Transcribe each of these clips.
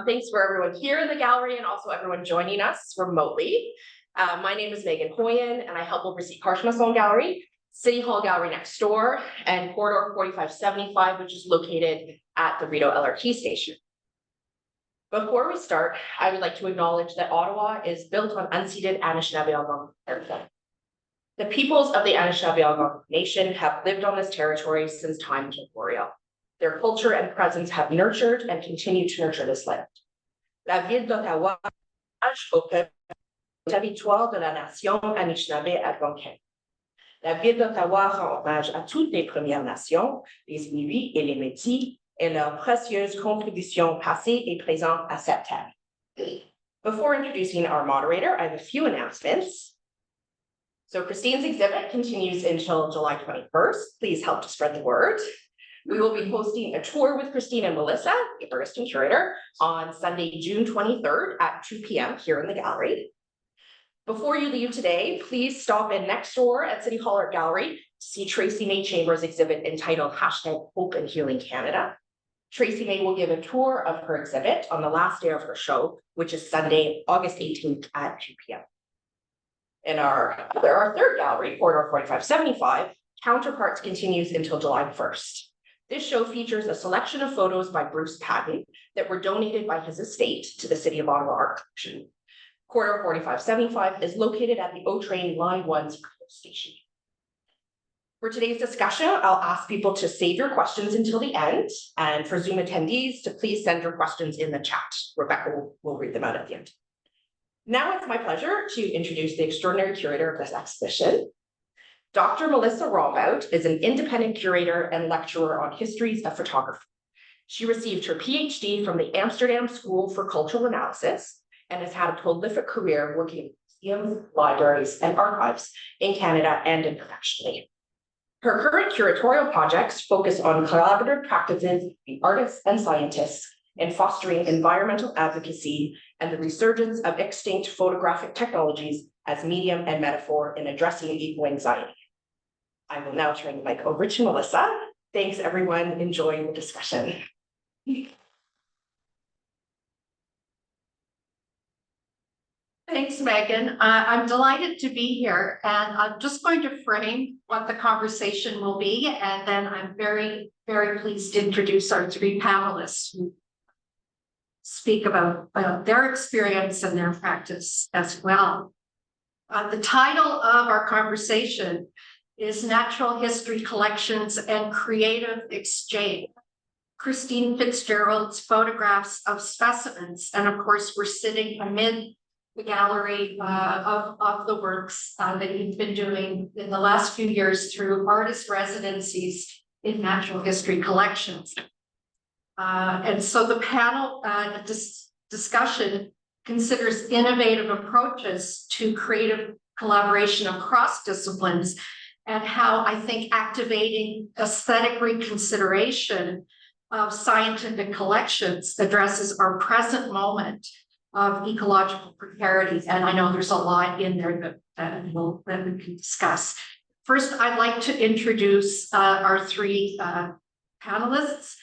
Thanks for everyone here in the gallery and also everyone joining us remotely. My name is Megan Hoyen and I help oversee Cartier Gallery, City Hall Gallery next door, and Corridor 4575, which is located at the Rideau LRT station. Before we start, I would like to acknowledge that Ottawa is built on unceded Anishinaabe territory. The peoples of the Anishinaabe Nation have lived on this territory since time immemorial. Their culture and presence have nurtured and continue to nurture this land. La ville d'Ottawa au territoire de la nation Anishinaabe algonquine. La ville d'Ottawa rend hommage à toutes les Premières Nations, les Inuits et les Métis, et leurs précieuses contributions passées et présentes à cette terre. Before introducing our moderator, I have a few announcements. So Christine's exhibit continues until July 21st. Please help to spread the word. We will be hosting a tour with Christine and Melissa, the artist and curator, on Sunday, June 23rd at 2 p.m. here in the gallery. Before you leave today, please stop in next door at City Hall Art Gallery to see Tracy May Chambers' exhibit entitled #Hope and Healing Canada. Tracy May will give a tour of her exhibit on the last day of her show, which is Sunday, August 18th at 2 p.m. In our third gallery, Corridor 4575, Counterparts continues until July 1st. This show features a selection of photos by Bruce Patton that were donated by his estate to the City of Ottawa Art Collection. Corridor 4575 is located at the O Train Line 1 station. For today's discussion, I'll ask people to save your questions until the end, and for Zoom attendees to please send your questions in the chat. Rebecca will read them out at the end. Now it's my pleasure to introduce the extraordinary curator of this exhibition. Dr. Melissa Rombout is an independent curator and lecturer on histories of photography. She received her PhD from the Amsterdam School for Cultural Analysis and has had a prolific career working in museums, libraries, and archives in Canada and internationally. Her current curatorial projects focus on collaborative practices between artists and scientists in fostering environmental advocacy and the resurgence of extinct photographic technologies as medium and metaphor in addressing eco-anxiety. I will now turn the mic over to Melissa. Thanks, everyone. Enjoy the discussion. Thanks, Megan. I'm delighted to be here, and I'm just going to frame what the conversation will be, and then I'm very, very pleased to introduce our three panelists who speak about their experience and their practice as well. The title of our conversation is Natural History Collections and Creative Exchange. Christine Fitzgerald's photographs of specimens, and of course, we're sitting amid the gallery of the works that you've been doing in the last few years through artist residencies in natural history collections. And so the panel discussion considers innovative approaches to creative collaboration across disciplines and how I think activating aesthetic reconsideration of scientific collections addresses our present moment of ecological precarity. And I know there's a lot in there that we can discuss. First, I'd like to introduce our three panelists,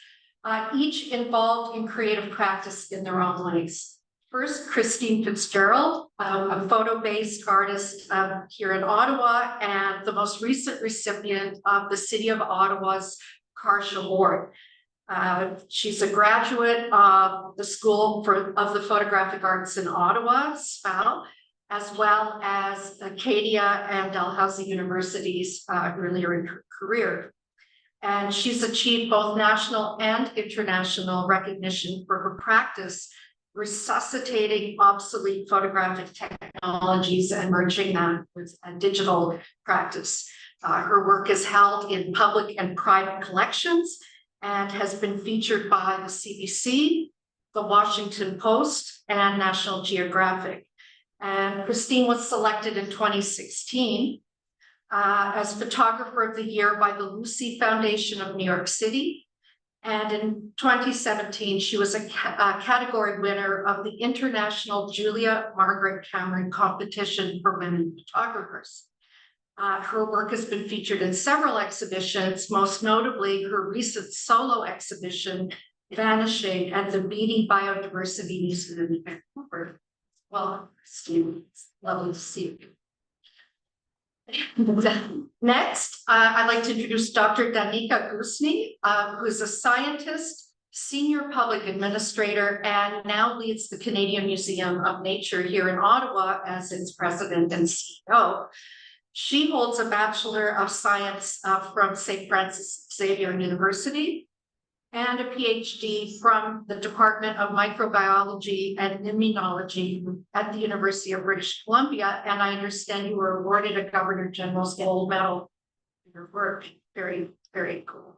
each involved in creative practice in their own ways. First, Christine Fitzgerald, a photo-based artist here in Ottawa and the most recent recipient of the City of Ottawa's Karsh Award. She's a graduate of the School of the Photographic Arts in Ottawa, SPAL, as well as Acadia and Dalhousie University's earlier in her career. And she's achieved both national and international recognition for her practice resuscitating obsolete photographic technologies and merging them with a digital practice. Her work is held in public and private collections and has been featured by the CBC, the Washington Post, and National Geographic. And Christine was selected in 2016 as Photographer of the Year by the Lucy Foundation of New York City. And in 2017, she was a category winner of the International Julia Margaret Cameron Competition for Women Photographers. Her work has been featured in several exhibitions, most notably her recent solo exhibition vanishing at the Beatty Biodiversity Museum in Vancouver. Well, Christine, it's lovely to see you. Next, I'd like to introduce Dr. Danica Gusny, who's a scientist, senior public administrator, and now leads the Canadian Museum of Nature here in Ottawa as its president and CEO. She holds a Bachelor of Science from St. Francis Xavier University and a PhD from the Department of Microbiology and Immunology at the University of British Columbia. And I understand you were awarded a Governor General's Gold Medal for your work. Very, very cool.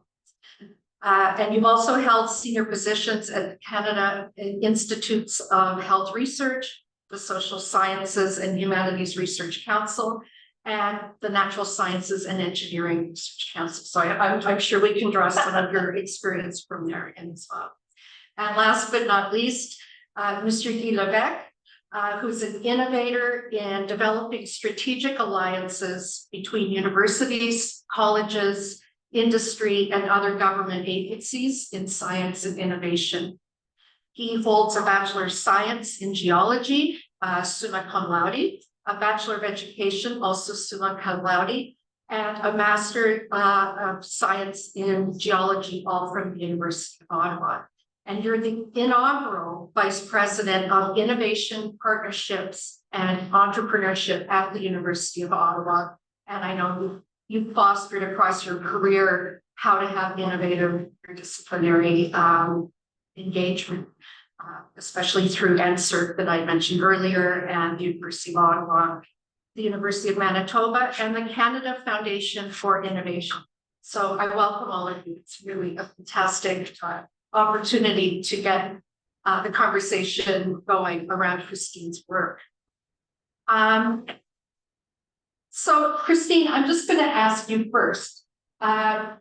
And you've also held senior positions at the Canada Institutes of Health Research, the Social Sciences and Humanities Research Council, and the Natural Sciences and Engineering Research Council. So I'm sure we can draw some of your experience from there as well. And last but not least, Mr. Guy Levesque, who's an innovator in developing strategic alliances between universities, colleges, industry, and other government agencies in science and innovation. He holds a Bachelor of Science in Geology, summa cum laude, a Bachelor of Education, also summa cum laude, and a Master of Science in Geology, all from the University of Ottawa. And you're the inaugural Vice President of Innovation, Partnerships, and Entrepreneurship at the University of Ottawa. And I know you've fostered across your career how to have innovative interdisciplinary engagement. Especially through NSERC that I mentioned earlier, and the University of Ottawa, the University of Manitoba, and the Canada Foundation for Innovation. So I welcome all of you. It's really a fantastic opportunity to get the conversation going around Christine's work. So Christine, I'm just going to ask you first. Your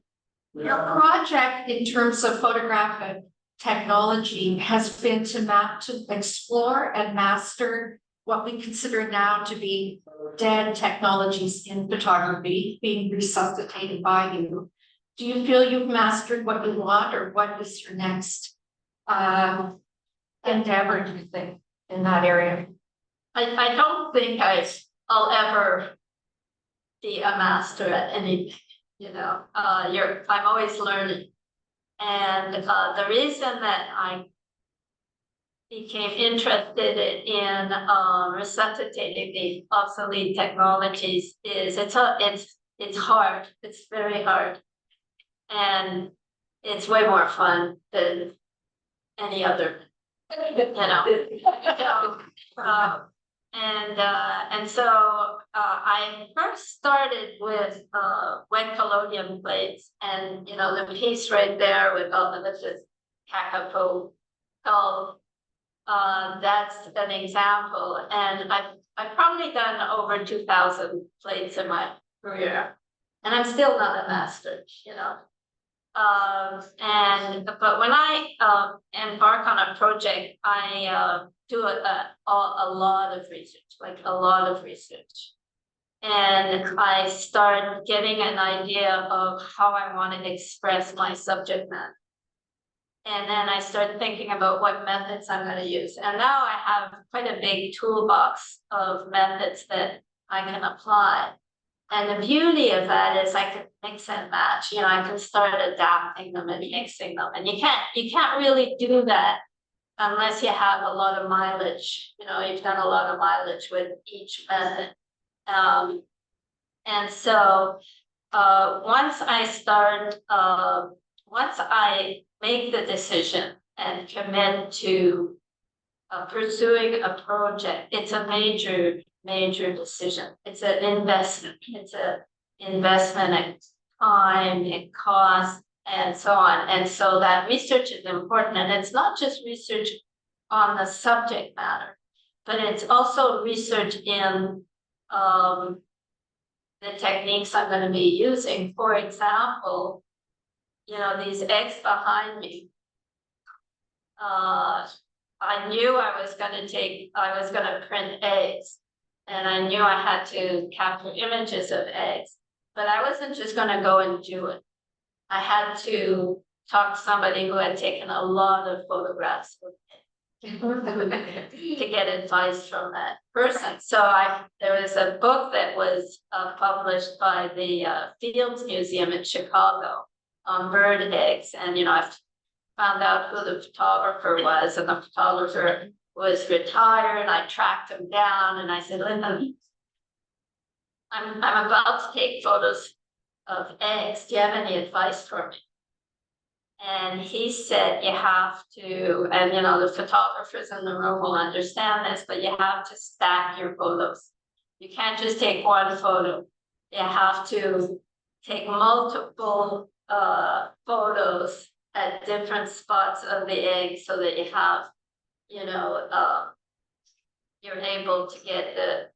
project in terms of photographic technology has been to explore and master what we consider now to be dead technologies in photography being resuscitated by you. Do you feel you've mastered what you want, or what is your next endeavor, do you think, in that area? I don't think I'll ever be a master at anything, you know. I'm always learning. And the reason that I became interested in resuscitating the obsolete technologies is it's hard. It's very hard, and it's way more fun than any other, you know. And so I first started with wet collodion plates, and you know the piece right there with all the this is Kakapo. That's an example, and I've probably done over 2,000 plates in my career, and I'm still not a master, you know. But when I embark on a project, I do a lot of research, like a lot of research. And I start getting an idea of how I want to express my subject matter. And then I start thinking about what methods I'm going to use. And now I have quite a big toolbox of methods that I can apply. And the beauty of that is I can mix and match. You know, I can start adapting them and mixing them. And you can't really do that unless you have a lot of mileage. You know, you've done a lot of mileage with each method. And so once I make the decision and commit to pursuing a project, it's a major decision. It's an investment. It's an investment in time, in cost, and so on. And so that research is important. And it's not just research on the subject matter, but it's also research in the techniques I'm going to be using. For example, you know, these eggs behind me. I knew I was going to print eggs, and I knew I had to capture images of eggs, but I wasn't just going to go and do it. I had to talk to somebody who had taken a lot of photographs to get advice from that person. So there was a book that was published by the Fields Museum in Chicago on bird eggs. And, I found out who the photographer was, and the photographer was retired. I tracked him down and I said, Linda, I'm about to take photos of eggs. Do you have any advice for me? And he said, you have to, and the photographers in the room will understand this, but you have to stack your photos. You can't just take one photo. You have to take multiple photos at different spots of the egg so that you have, you're able to get the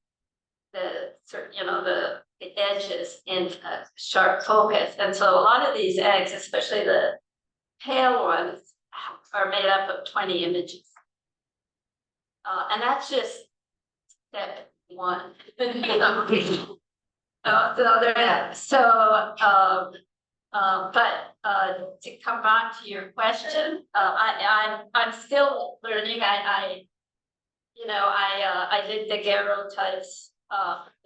edges in sharp focus. And so a lot of these eggs, especially the pale ones, are made up of 20 images. And that's just step one. But to come back to your question, I'm still learning. I did the daguerreotypes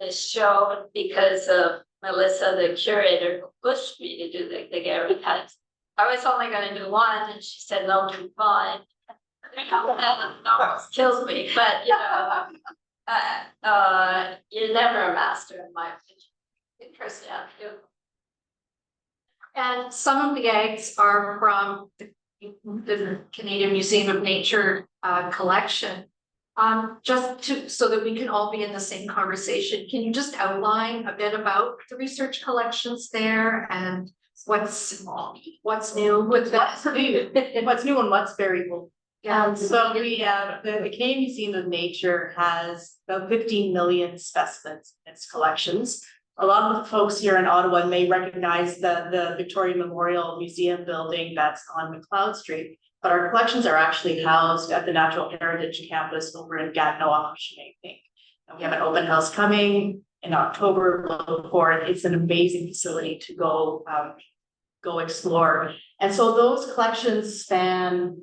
this show because of Melissa, the curator, who pushed me to do the daguerreotypes. I was only going to do one, and she said no, do 5. That almost kills me, but you're never a master, in my opinion. Interesting. And some of the eggs are from the Canadian Museum of Nature collection. So that we can all be in the same conversation, can you just outline a bit about the research collections there and what's new with that? What's new and what's very old. Yeah. So we have, the Canadian Museum of Nature has about 15 million specimens in its collections. A lot of the folks here in Ottawa may recognize the Victoria Memorial Museum building that's on McLeod Street, but our collections are actually housed at the Natural Heritage Campus over in Gatineau, I think. And we have an open house coming in October. Look for it. It's an amazing facility to go explore. And so those collections span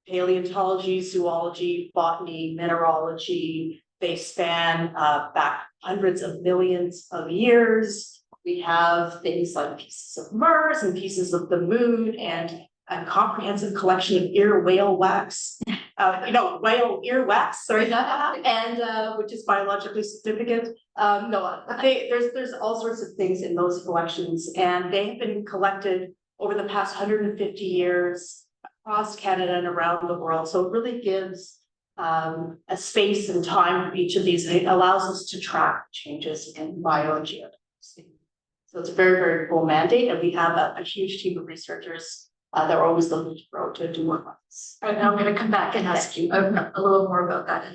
paleontology, zoology, botany, mineralogy. They span back hundreds of millions of years. We have things like pieces of Mars and pieces of the moon and a comprehensive collection of ear whale wax, whale ear wax, sorry, and which is biologically significant. There's all sorts of things in those collections, and they have been collected over the past 150 years across Canada and around the world. So it really gives a space and time for each of these, and it allows us to track changes in biology. So it's a very, very cool mandate, and we have a huge team of researchers that are always looking to grow to do more with us. All right, now I'm going to come back and ask you a little more about that.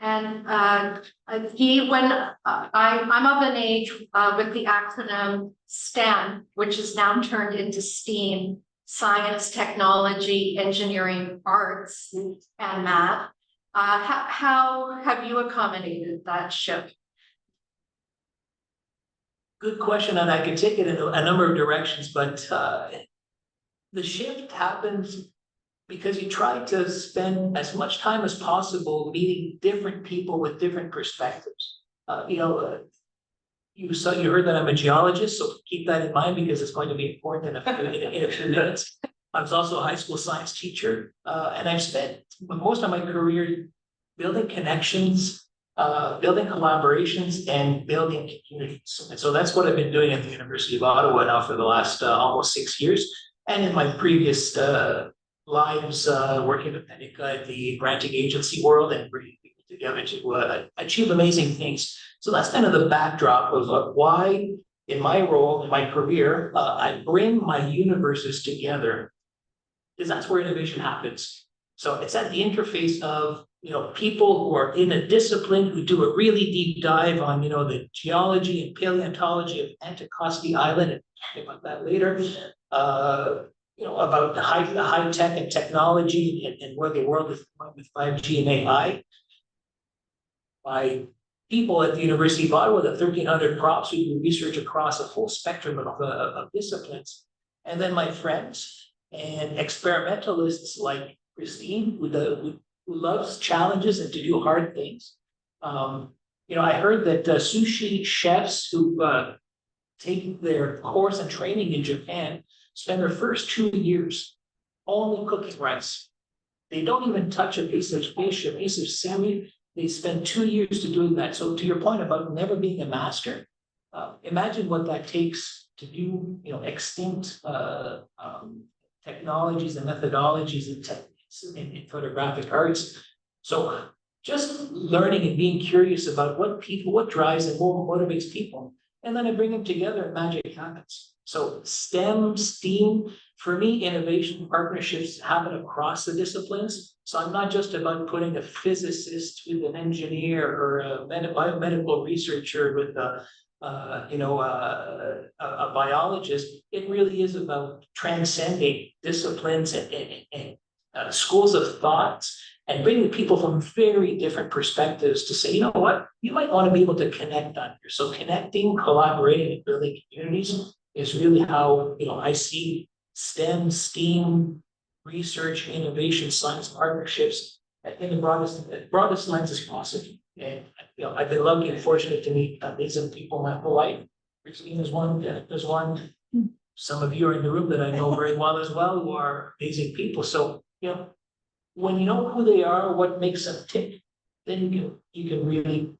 And when I'm of an age with the acronym STEM, which is now turned into STEAM, science, technology, engineering, arts, and math. How have you accommodated that shift? Good question, and I can take it in a number of directions, but the shift happens because you try to spend as much time as possible meeting different people with different perspectives. You heard that I'm a geologist, so keep that in mind because it's going to be important in a few minutes. I was also a high school science teacher, and I've spent most of my career building connections, building collaborations, and building communities. And so that's what I've been doing at the University of Ottawa now for the last almost 6 years. And in my previous lives, working with Penica in the granting agency world and bringing people together to achieve amazing things. So that's kind of the backdrop of why, in my role, in my career, I bring my universes together, because that's where innovation happens. So it's at the interface of people who are in a discipline who do a really deep dive on the geology and paleontology of Anticosti Island, and talk about that later. About the high tech and technology and where the world is going with 5G and AI. By people at the University of Ottawa, the 1,300 profs who do research across a full spectrum of disciplines. And then my friends and experimentalists like Christine, who loves challenges and to do hard things. I heard that sushi chefs who take their course and training in Japan spend their first 2 years only cooking rice. They don't even touch a piece of fish, a piece of seaweed. They spend 2 years to doing that. So to your point about never being a master, imagine what that takes to do, extinct technologies and methodologies and techniques in photographic arts. So just learning and being curious about what drives and what motivates people. And then I bring them together and magic happens. So STEM, STEAM, for me, innovation partnerships happen across the disciplines. So I'm not just about putting a physicist with an engineer or a biomedical researcher with a biologist. It really is about transcending disciplines and schools of thought and bringing people from very different perspectives to say, you know what, you might want to be able to connect on here. So connecting, collaborating, and building communities is really how I see STEM, STEAM, research, innovation, science partnerships in the broadest lens as possible. And I've been lucky and fortunate to meet amazing people my whole life. Christine is one, Janet is one. Some of you are in the room that I know very well as well, who are amazing people. So, when you know who they are, what makes them tick, then you can really,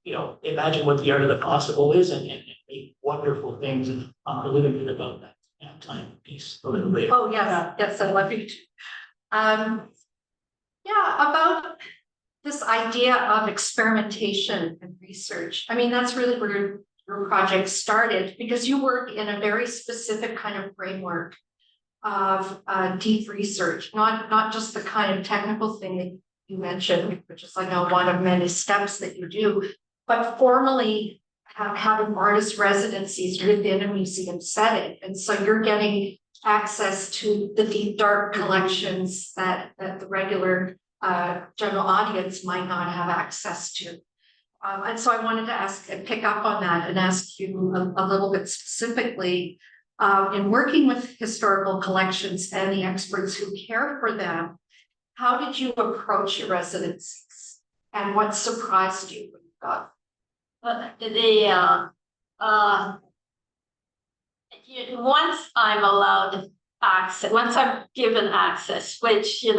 imagine what the art of the possible is and make wonderful things. And a little bit about that time piece a little later. Oh, yes, I love you too. About this idea of experimentation and research. I mean, that's really where your project started, because you work in a very specific kind of framework of deep research, not just the kind of technical thing that you mentioned, which is like one of many steps that you do, but formally having artist residencies within a museum setting. And so you're getting access to the deep, dark collections that the regular general audience might not have access to. And so I wanted to pick up on that and ask you a little bit specifically, in working with historical collections and the experts who care for them, how did you approach your residencies and what surprised you when you got? Once I'm allowed access, once I'm given access, which is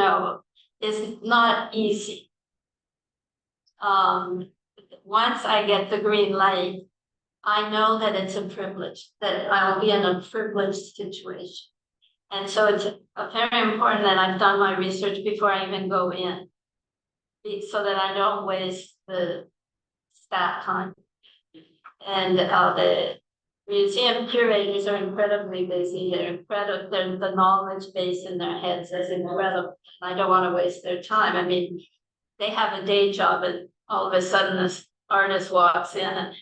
not easy. Once I get the green light, I know that it's a privilege, that I'll be in a privileged situation. And so it's very important that I've done my research before I even go in, so that I don't waste the staff time. And the museum curators are incredibly busy. The knowledge base in their heads is incredible. I don't want to waste their time. I mean, they have a day job, and all of a sudden this artist walks in and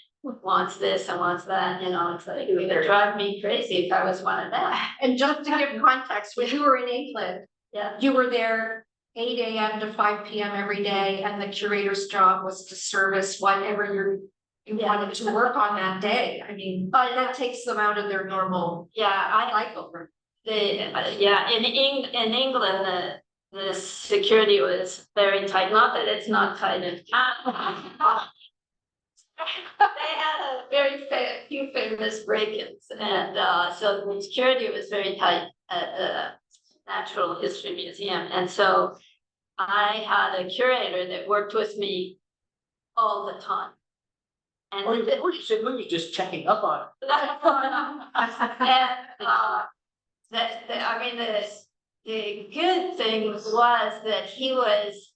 wants this and wants that. It's like it would drive me crazy if I was one of them. And just to give context, when you were in England, you were there 8 a.m. to 5 p.m. every day, and the curator's job was to service whatever you wanted to work on that day. I mean, but that takes them out of their normal cycle. In England the security was very tight. Not that it's not tight in Canada. They had a very few famous break-ins, and so the security was very tight at the Natural History Museum. And so I had a curator that worked with me all the time. And Or you should maybe just checking up on it. The good thing was that he was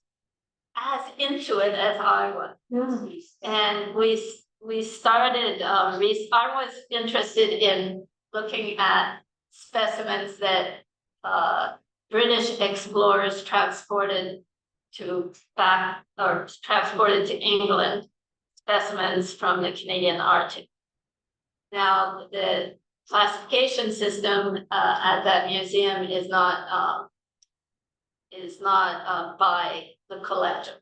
as into it as I was. And we started, I was interested in looking at specimens that British explorers transported to England, specimens from the Canadian Arctic. Now, the classification system at that museum is not by the collector.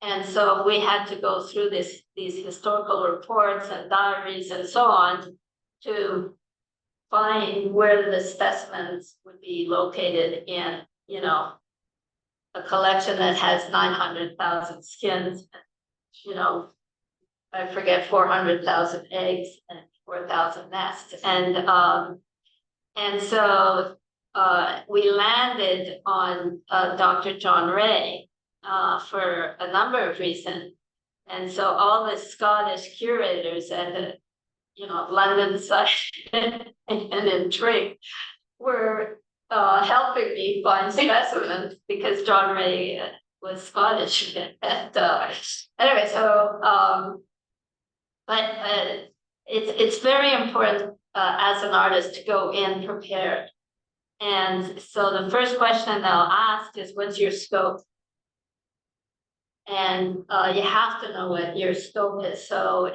And so we had to go through these historical reports and diaries and so on to find where the specimens would be located in, a collection that has 900,000 skins, I forget, 400,000 eggs and 4,000 nests. And so we landed on Dr. John Ray for a number of reasons. And so all the Scottish curators at the, London site and in Drake were helping me find specimens because John Ray was Scottish. And anyway, so but it's very important as an artist to go in prepared. And so the first question they'll ask is, what's your scope? And you have to know what your scope is. So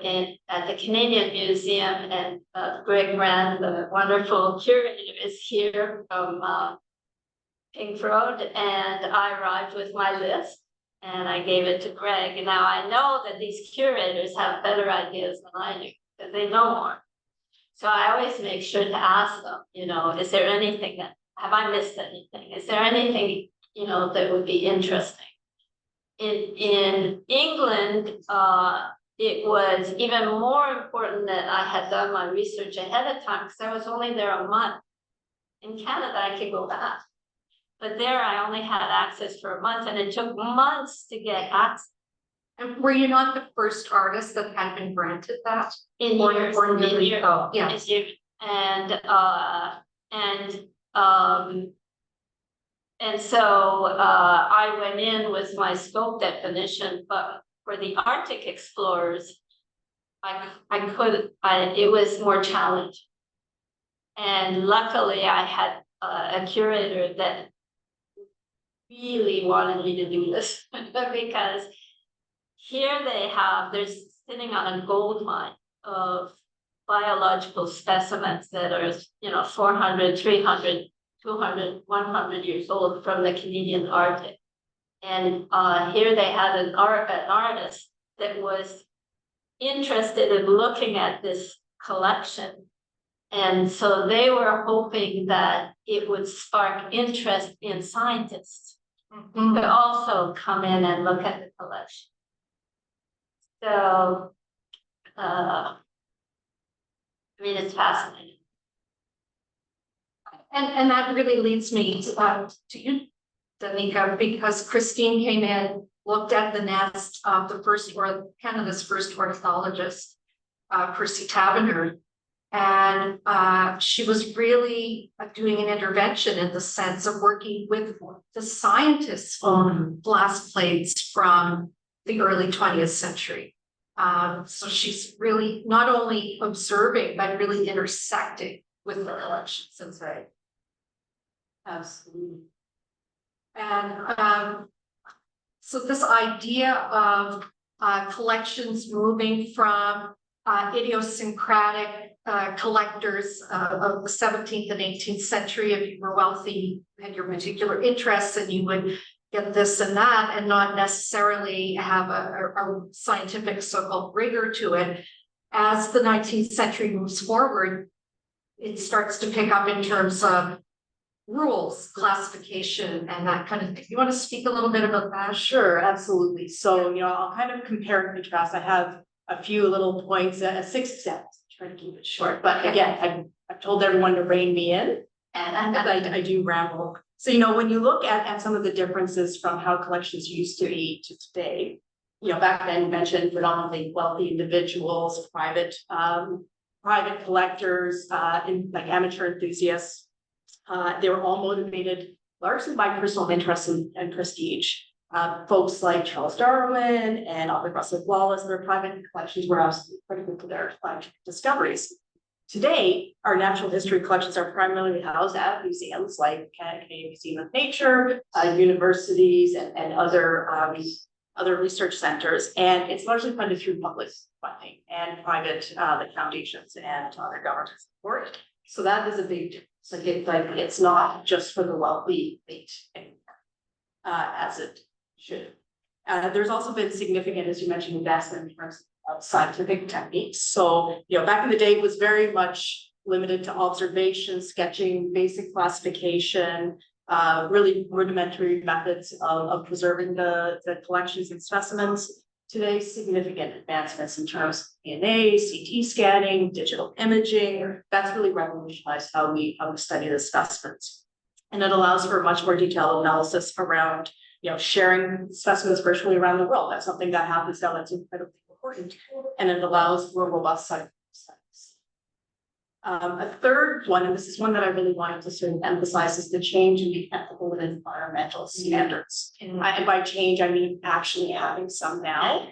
at the Canadian Museum, and Greg Rand, the wonderful curator, is here from Pink Road, and I arrived with my list and I gave it to Greg. Now I know that these curators have better ideas than I do, because they know more. So I always make sure to ask them, is there anything have I missed anything? Is there anything, that would be interesting? In England, it was even more important that I had done my research ahead of time, because I was only there a month. In Canada, I could go back. But there I only had access for a month, and it took months to get access. And were you not the first artist that had been granted that? In years, Oh, yeah. And so I went in with my scope definition, but for the Arctic explorers, it was more challenging. And luckily I had a curator that really wanted me to do this because here they're sitting on a gold mine of biological specimens that are, 400, 300, 200, 100 years old from the Canadian Arctic. And here they had an artist that was interested in looking at this collection. And so they were hoping that it would spark interest in scientists to also come in and look at the collection. So, it's fascinating. And that really leads me to you, Danica, because Christine came in, looked at the nest of Canada's first ornithologist, Percy Taverner, and she was really doing an intervention in the sense of working with the scientists on glass plates from the early 20th century. So she's really not only observing, but really intersecting with the collections. That's right. Absolutely. And so this idea of collections moving from idiosyncratic collectors of the 17th and 18th century, if you were wealthy, had your particular interests, and you would get this and that, and not necessarily have a scientific so-called rigor to it. As the 19th century moves forward, it starts to pick up in terms of rules, classification, and that kind of thing. You want to speak a little bit about that? Sure, absolutely. So, I'll kind of compare and contrast. I have a few little points, 6 examples, try to keep it short. But again, I've told everyone to rein me in, and I do ramble. So, when you look at some of the differences from how collections used to be to today, back then you mentioned predominantly wealthy individuals, private collectors, like amateur enthusiasts. They were all motivated largely by personal interest and prestige. Folks like Charles Darwin and Arthur Russell Wallace, their private collections were absolutely critical to their scientific discoveries. Today, our natural history collections are primarily housed at museums like Canadian Museum of Nature, universities, and other research centers, and it's largely funded through public funding and private like foundations and other government support. So that is a big difference. It's not just for the wealthy elite anymore, as it should. There's also been significant, as you mentioned, investment in terms of scientific techniques. So, back in the day, it was very much, limited to observation, sketching, basic classification, really rudimentary methods of preserving the collections and specimens. Today, significant advancements in terms of DNA, CT scanning, digital imaging, that's really revolutionized how we study the specimens. And it allows for much more detailed analysis around, sharing specimens virtually around the world. That's something that happens now that's incredibly important. And it allows for robust scientific studies. A third one, and this is one that I really wanted to sort of emphasize, is the change in the ethical and environmental standards. And by change, I mean actually having some now.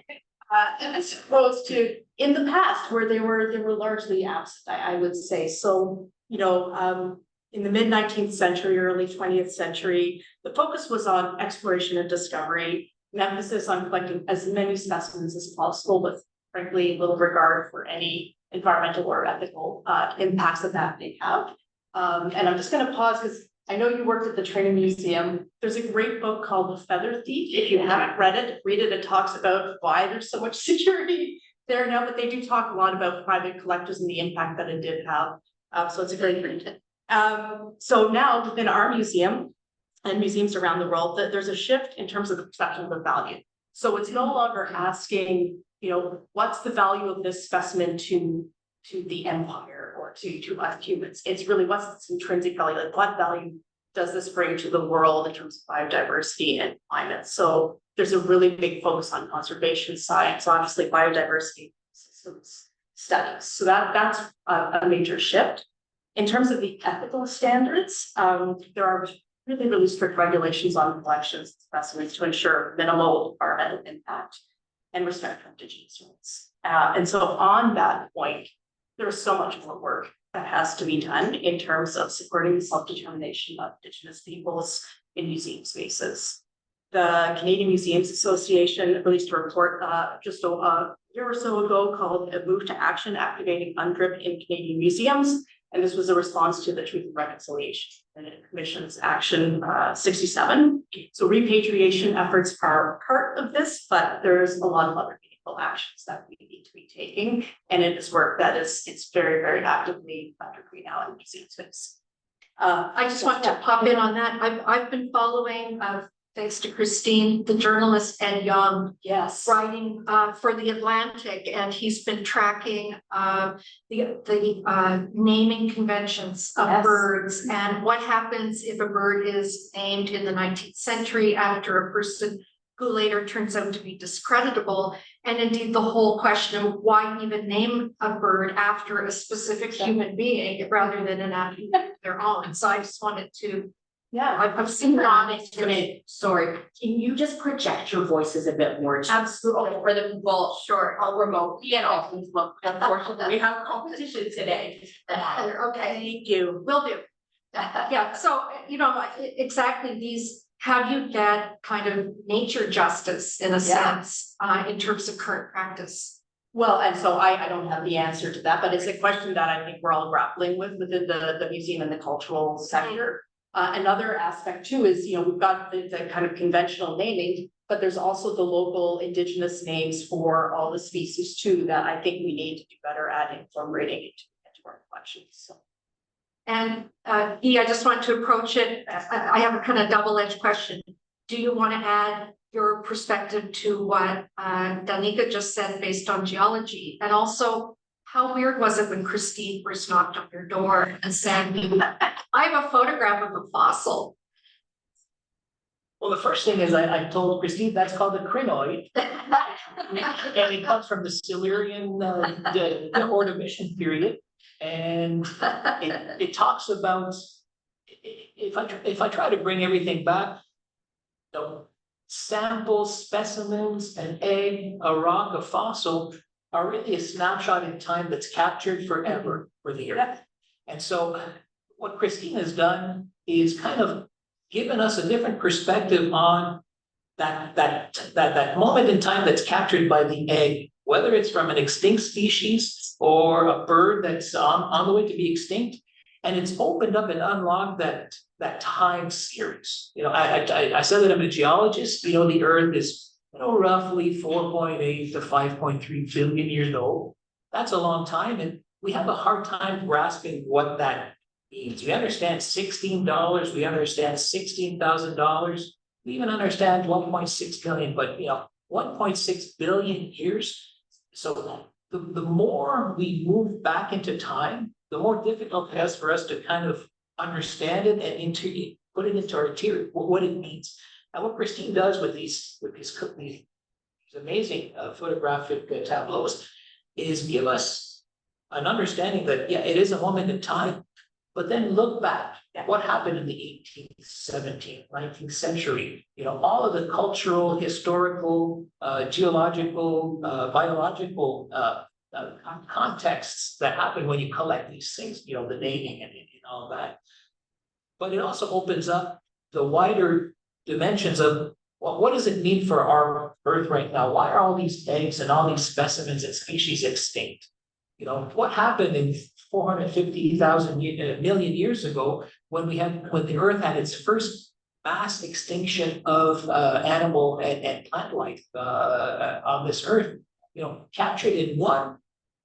As opposed to in the past where they were largely absent, I would say. So, in the mid-19th century, early 20th century, the focus was on exploration and discovery, an emphasis on collecting as many specimens as possible, with frankly little regard for any environmental or ethical impacts that may have. And I'm just going to pause because I know you worked at the Training Museum. There's a great book called The Feather Thief. If you haven't read it, read it. It talks about why there's so much security there now, but they do talk a lot about private collectors and the impact that it did have. So it's a great read. So now within our museum and museums around the world, that there's a shift in terms of the perception of the value. So it's no longer asking, what's the value of this specimen to the empire or to us humans? It's really what's its intrinsic value, like what value does this bring to the world in terms of biodiversity and climate? So there's a really big focus on conservation science, obviously biodiversity systems studies. So that's a major shift. In terms of the ethical standards, there are really, really strict regulations on collections specimens to ensure minimal environmental impact and respect for Indigenous rights. And so on that point, there's so much more work that has to be done in terms of supporting the self-determination of Indigenous peoples in museum spaces. The Canadian Museums Association released a report just a year or so ago called A Move to Action, Activating UNDRIP in Canadian Museums. And this was a response to the Truth and Reconciliation Commission's Action 67. So repatriation efforts are part of this, but there's a lot of other meaningful actions that we need to be taking. And it is work that it's very, very actively underway now in museum space. I just want to pop in on that. I've been following, thanks to Christine, the journalist Ed Young, Yes. writing for The Atlantic, and he's been tracking the naming conventions of Yes. birds and what happens if a bird is named in the 19th century after a person who later turns out to be discreditable, and indeed the whole question of why even name a bird after a specific human being rather than an animal of their own. So I just wanted to, I've seen it on it. Sorry, can you just project your voices a bit more? Absolutely. For the people, sure, all remotely and all things, well, unfortunately, we have competition today. Okay, Thank you. will do. Yeah, so, exactly these, how do you get kind of nature justice in a sense, in terms of current practice? Well, and so I don't have the answer to that, but it's a question that I think we're all grappling with within the museum and the cultural sector. Another aspect too is, we've got the kind of conventional naming, but there's also the local Indigenous names for all the species too, that I think we need to do better at incorporating into our collections. So. And I just want to approach it, I have a kind of double-edged question. Do you want to add your perspective to what Danica just said based on geology? And also, how weird was it when Christine first knocked on your door and said, I have a photograph of a fossil? Well, the first thing is I told Christine that's called a crinoid. And it comes from the Silurian, the Ordovician period. And it talks about, if I try to bring everything back, samples, specimens, an egg, a rock, a fossil are really a snapshot in time that's captured forever for the earth. And so what Christine has done is kind of given us a different perspective on that moment in time that's captured by the egg, whether it's from an extinct species or a bird that's on the way to be extinct. And it's opened up and unlocked that time series. I said that I'm a geologist. The earth is roughly 4.8 to 5.3 billion years old. That's a long time. And we have a hard time grasping what that means. We understand $16, we understand $16,000, we even understand 1.6 million, but 1.6 billion years. So the more we move back into time, the more difficult it is for us to kind of understand it and put it into our interior, what it means. And what Christine does with these amazing photographic tableaus is give us an understanding that, yeah, it is a moment in time, but then look back at what happened in the 18th, 17th, 19th century. All of the cultural, historical, geological, biological contexts that happen when you collect these things, the dating and all that. But it also opens up the wider dimensions of, well, what does it mean for our Earth right now? Why are all these eggs and all these specimens and species extinct? What happened in 450,000 million years ago when the Earth had its first mass extinction of animal and plant life on this Earth? Captured in one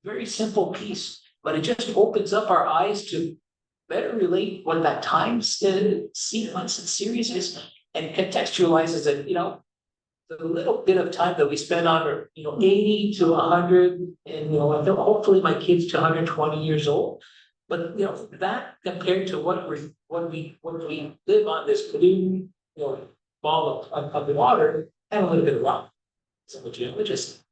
very simple piece, but it just opens up our eyes to better relate what that time sequence and series is, and contextualizes it. The little bit of time that we spend on her, 80 to 100, and hopefully my kids to 120 years old. But that compared to what we live on this blue, ball of water and a little bit of rock. So a geologist.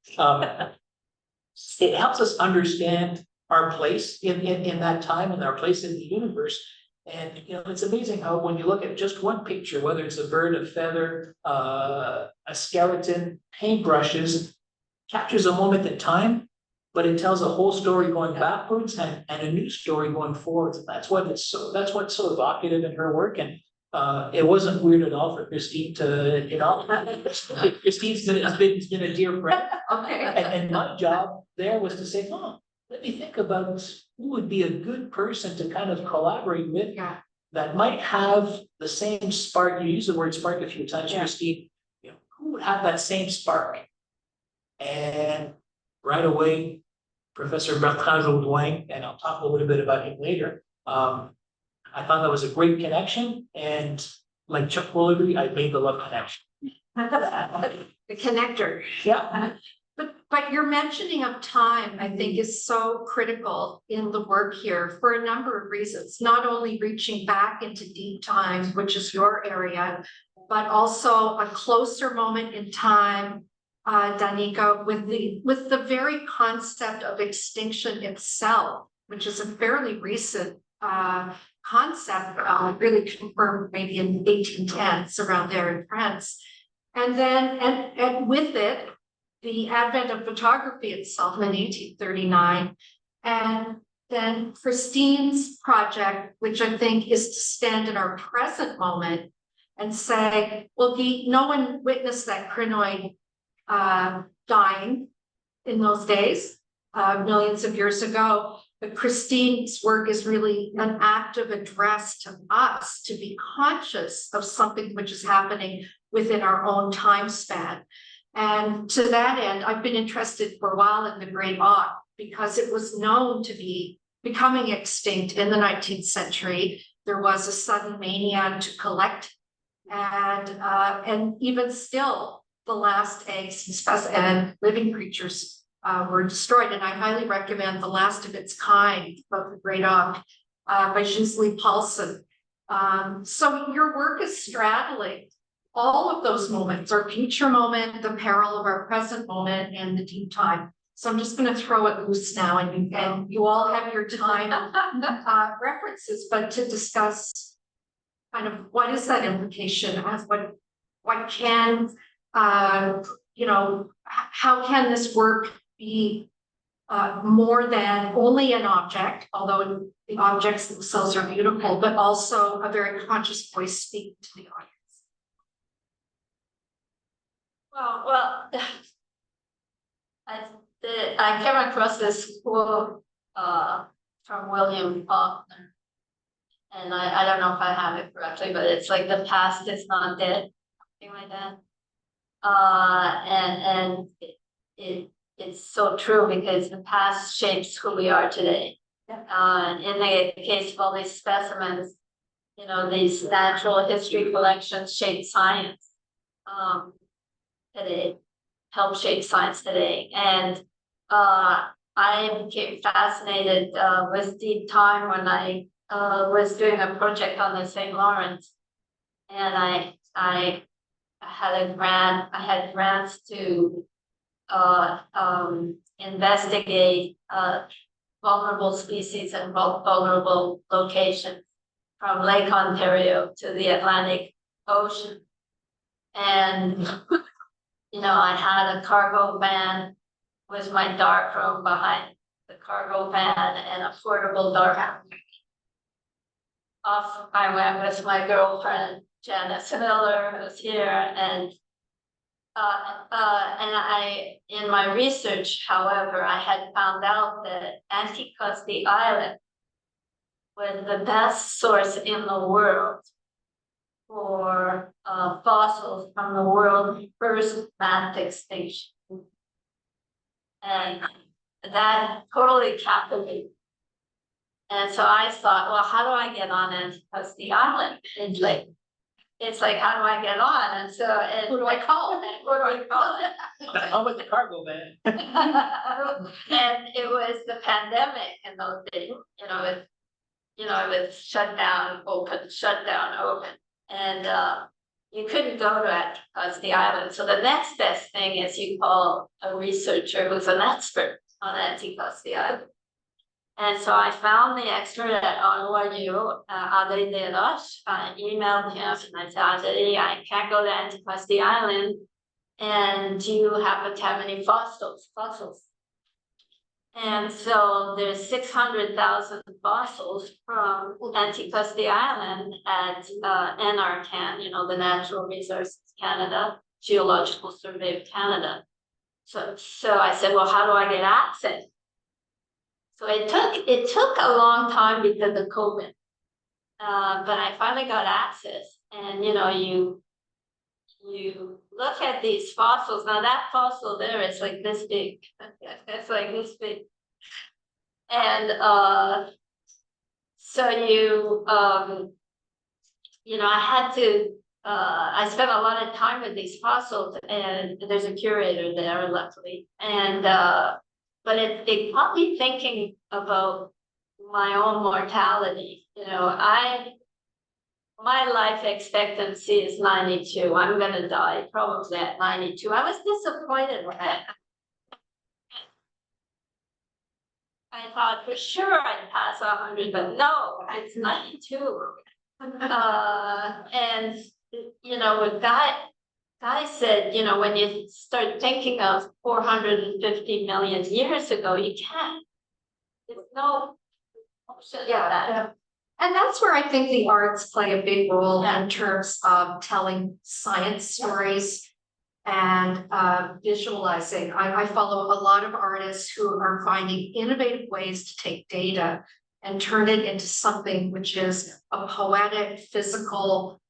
It helps us understand our place in that time and our place in the universe. And it's amazing how when you look at just one picture, whether it's a bird, a feather, a skeleton, paintbrushes, captures a moment in time, but it tells a whole story going backwards and a new story going forwards. And that's what's so evocative in her work. And it wasn't weird at all for Christine to, Christine's been a dear friend. Okay. And my job there was to say, let me think about who would be a good person to kind of collaborate with that might have the same spark. You used the word spark a few times, Christine. Who would have that same spark? And right away, Professor Bertrand Jodoin, and I'll talk a little bit about him later. I thought that was a great connection, and like Chuck Woolery, I made the love connection. The connector. Yeah. But your mentioning of time, I think, is so critical in the work here for a number of reasons, not only reaching back into deep time, which is your area, but also a closer moment in time, Danica, with the very concept of extinction itself, which is a fairly recent concept, really confirmed maybe in 1810s around there in France. And then, and with it, the advent of photography itself in 1839, and then Christine's project, which I think is to stand in our present moment and say, well, no one witnessed that crinoid dying in those days, millions of years ago. But Christine's work is really an act of address to us to be conscious of something which is happening within our own time span. And to that end, I've been interested for a while in the Great Auk because it was known to be becoming extinct in the 19th century. There was a sudden mania to collect, and even still, the last eggs and living creatures were destroyed. And I highly recommend The Last of Its Kind about the Great Auk by Gisli Paulsen. So your work is straddling all of those moments, our future moment, the peril of our present moment, and the deep time. So I'm just going to throw it loose now, and you all have your time references, but to discuss kind of what is that implication, as what can how can this work be more than only an object, although the objects themselves are beautiful, but also a very conscious voice speaking to the audience. Well, I came across this quote from William Faulkner, and I don't know if I have it correctly, but it's like the past is not dead, something like that. And it's so true because the past shapes who we are today. In the case of all these specimens, you know, these natural history collections shape science. Today, help shape science today. And I became fascinated with deep time when I was doing a project on the St. Lawrence. And I had a grant, I had grants to investigate vulnerable species and vulnerable locations from Lake Ontario to the Atlantic Ocean. And, you know, I had a cargo van with my darkroom behind the cargo van and a portable darkroom. Off I went with my girlfriend, Janice Miller, who's here, and in my research, however, I had found out that Anticosti Island was the best source in the world for fossils from the world's first mass extinction. And that totally captivated. And so I thought, well, how do I get on Anticosti Island? It's like, how do I get on? And so, who do I call? And who do I call? I'm with the cargo van. And it was the pandemic in those days, it was shut down, open, shut down, open. And you couldn't go to Anticosti Island. So the next best thing is you call a researcher who's an expert on Anticosti Island. And so I found the expert at NYU, Adri De Roche. I emailed him and I said, Adri, I can't go to Anticosti Island. And do you happen to have any fossils? And so there's 600,000 fossils from Anticosti Island at NRCan, the Natural Resources Canada, Geological Survey of Canada. So I said, well, how do I get access? So it took a long time because of COVID, but I finally got access. And you look at these fossils. Now that fossil there is like this big. It's like this big. And so I had to. I spent a lot of time with these fossils, and there's a curator there, luckily, and. But it got me thinking about my own mortality. My life expectancy is 92. I'm gonna die probably at 92. I was disappointed when I thought for sure I'd pass 100, but no, it's 92. And with that. I said, when you start thinking of 450 million years ago, you can't. There's no option of that. And that's where I think the arts play a big role in terms of telling science stories and visualizing. I follow a lot of artists who are finding innovative ways to take data and turn it into something which is a poetic, physical,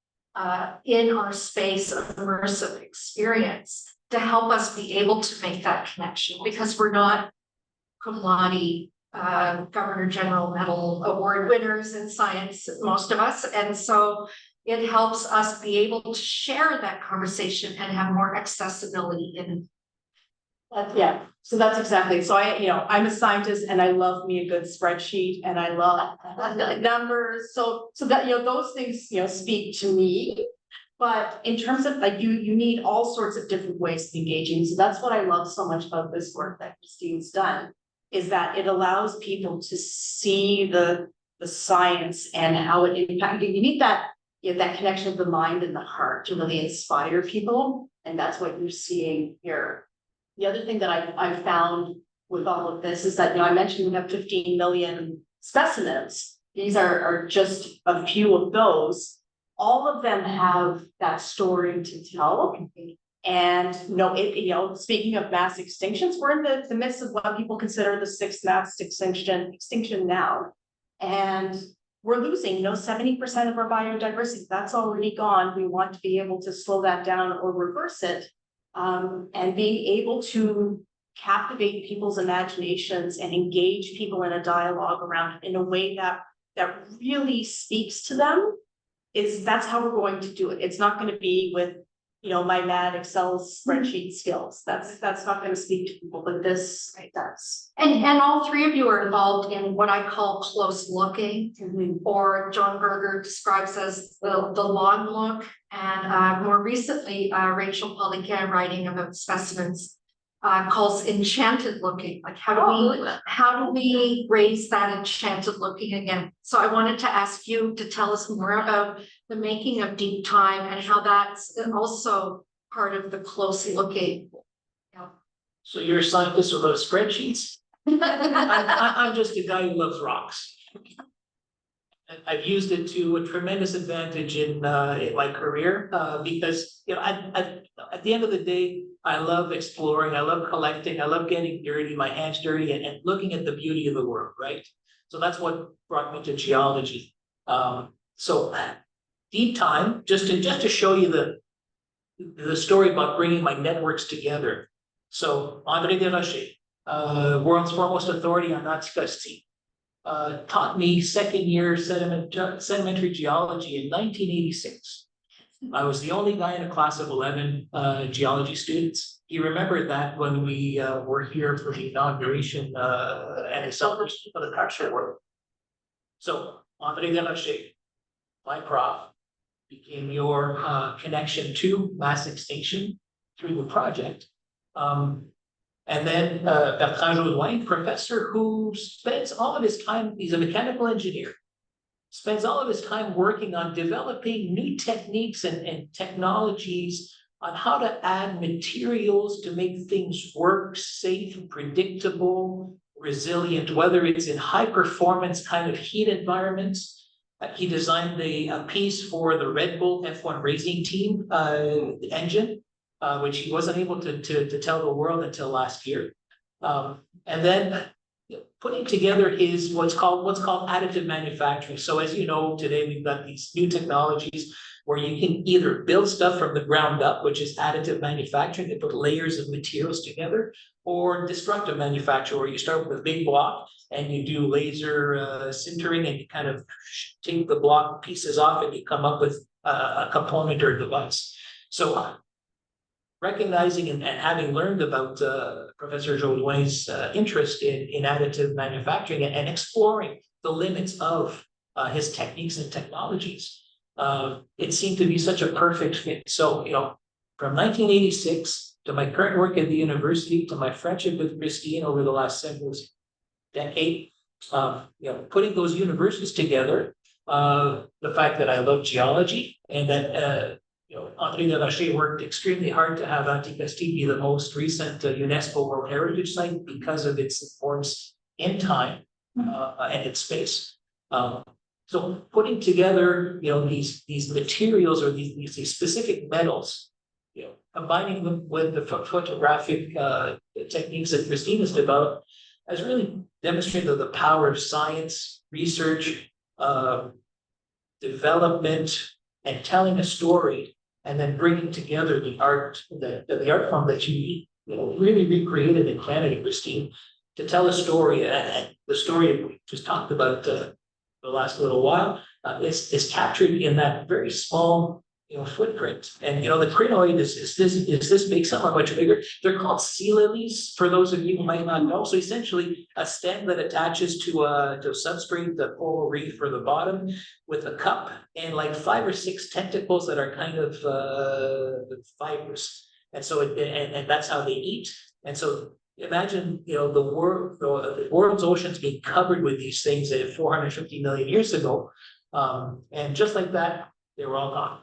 in our space of immersive experience to help us be able to make that connection, because we're not cum laude Governor General Medal Award winners in science, most of us. And so it helps us be able to share that conversation and have more accessibility in. Yeah, so that's exactly, so I'm a scientist and I love me a good spreadsheet and I love numbers, so that, those things, speak to me. But in terms of you need all sorts of different ways of engaging, so that's what I love so much about this work that Christine's done, is that it allows people to see the science and how it impacts. You need that connection of the mind and the heart to really inspire people, and that's what you're seeing here. The other thing that I've found with all of this is that, I mentioned we have 15 million specimens. These are just a few of those. All of them have that story to tell. And speaking of mass extinctions, we're in the midst of what people consider the 6th mass extinction now. And we're losing 70% of our biodiversity. That's already gone. We want to be able to slow that down or reverse it. And being able to captivate people's imaginations and engage people in a dialogue around it in a way that really speaks to them, that's how we're going to do it. It's not gonna be with, my mad Excel spreadsheet skills. That's not gonna speak to people, but this does. And all three of you are involved in what I call close looking, or John Berger describes as the long look. And more recently, Rachel Polycan, writing about specimens, calls enchanted looking. Like how do we raise that enchanted looking again? So I wanted to ask you to tell us more about the making of Deep Time and how that's also part of the close looking. So you're a scientist who loves spreadsheets? I'm just a guy who loves rocks. I've used it to a tremendous advantage in my career, because, at the end of the day, I love exploring, I love collecting, I love getting dirty, my hands dirty, and looking at the beauty of the world, right? So that's what brought me to geology. So Deep Time, just to show you the story about bringing my networks together. So André Desrochers, world's foremost authority on Antiquity, taught me second year sedimentary geology in 1986. I was the only guy in a class of 11 geology students. He remembered that when we were here for the inauguration and the celebration of the Cartier World. So André Desrochers, my prof, became your connection to mass extinction through the project. And then Bertrand Jodoin, professor who spends all of his time, he's a mechanical engineer, spends all of his time working on developing new techniques and technologies on how to add materials to make things work, safe, predictable, resilient, whether it's in high performance kind of heat environments. He designed a piece for the Red Bull F1 racing team engine, which he wasn't able to tell the world until last year. And then putting together what's called additive manufacturing. So as you know, today we've got these new technologies where you can either build stuff from the ground up, which is additive manufacturing, they put layers of materials together, or destructive manufacturing, where you start with a big block and you do laser sintering and you kind of take the block pieces off and you come up with a component or device. So recognizing and having learned about Professor Jodoin's interest in additive manufacturing and exploring the limits of his techniques and technologies, it seemed to be such a perfect fit. So, from 1986 to my current work at the university to my friendship with Christine over the last several decades, putting those universities together, the fact that I love geology and that André Desrochers worked extremely hard to have Antiquity be the most recent UNESCO World Heritage Site because of its importance in time and in space. So putting together, these materials or these specific metals, combining them with the photographic techniques that Christine has developed, has really demonstrated the power of science, research, development, and telling a story, and then bringing together the art, the art form that you really recreated in Canada, Christine, to tell a story. And the story we just talked about the last little while is captured in that very small footprint. And the crinoid is this big, somewhat much bigger. They're called sea lilies, for those of you who might not know. So essentially a stem that attaches to a substrate, the coral reef or the bottom, with a cup and like 5 or 6 tentacles that are kind of fibrous. And so and that's how they eat. And so imagine the world's oceans being covered with these things 450 million years ago. And just like that, they were all gone.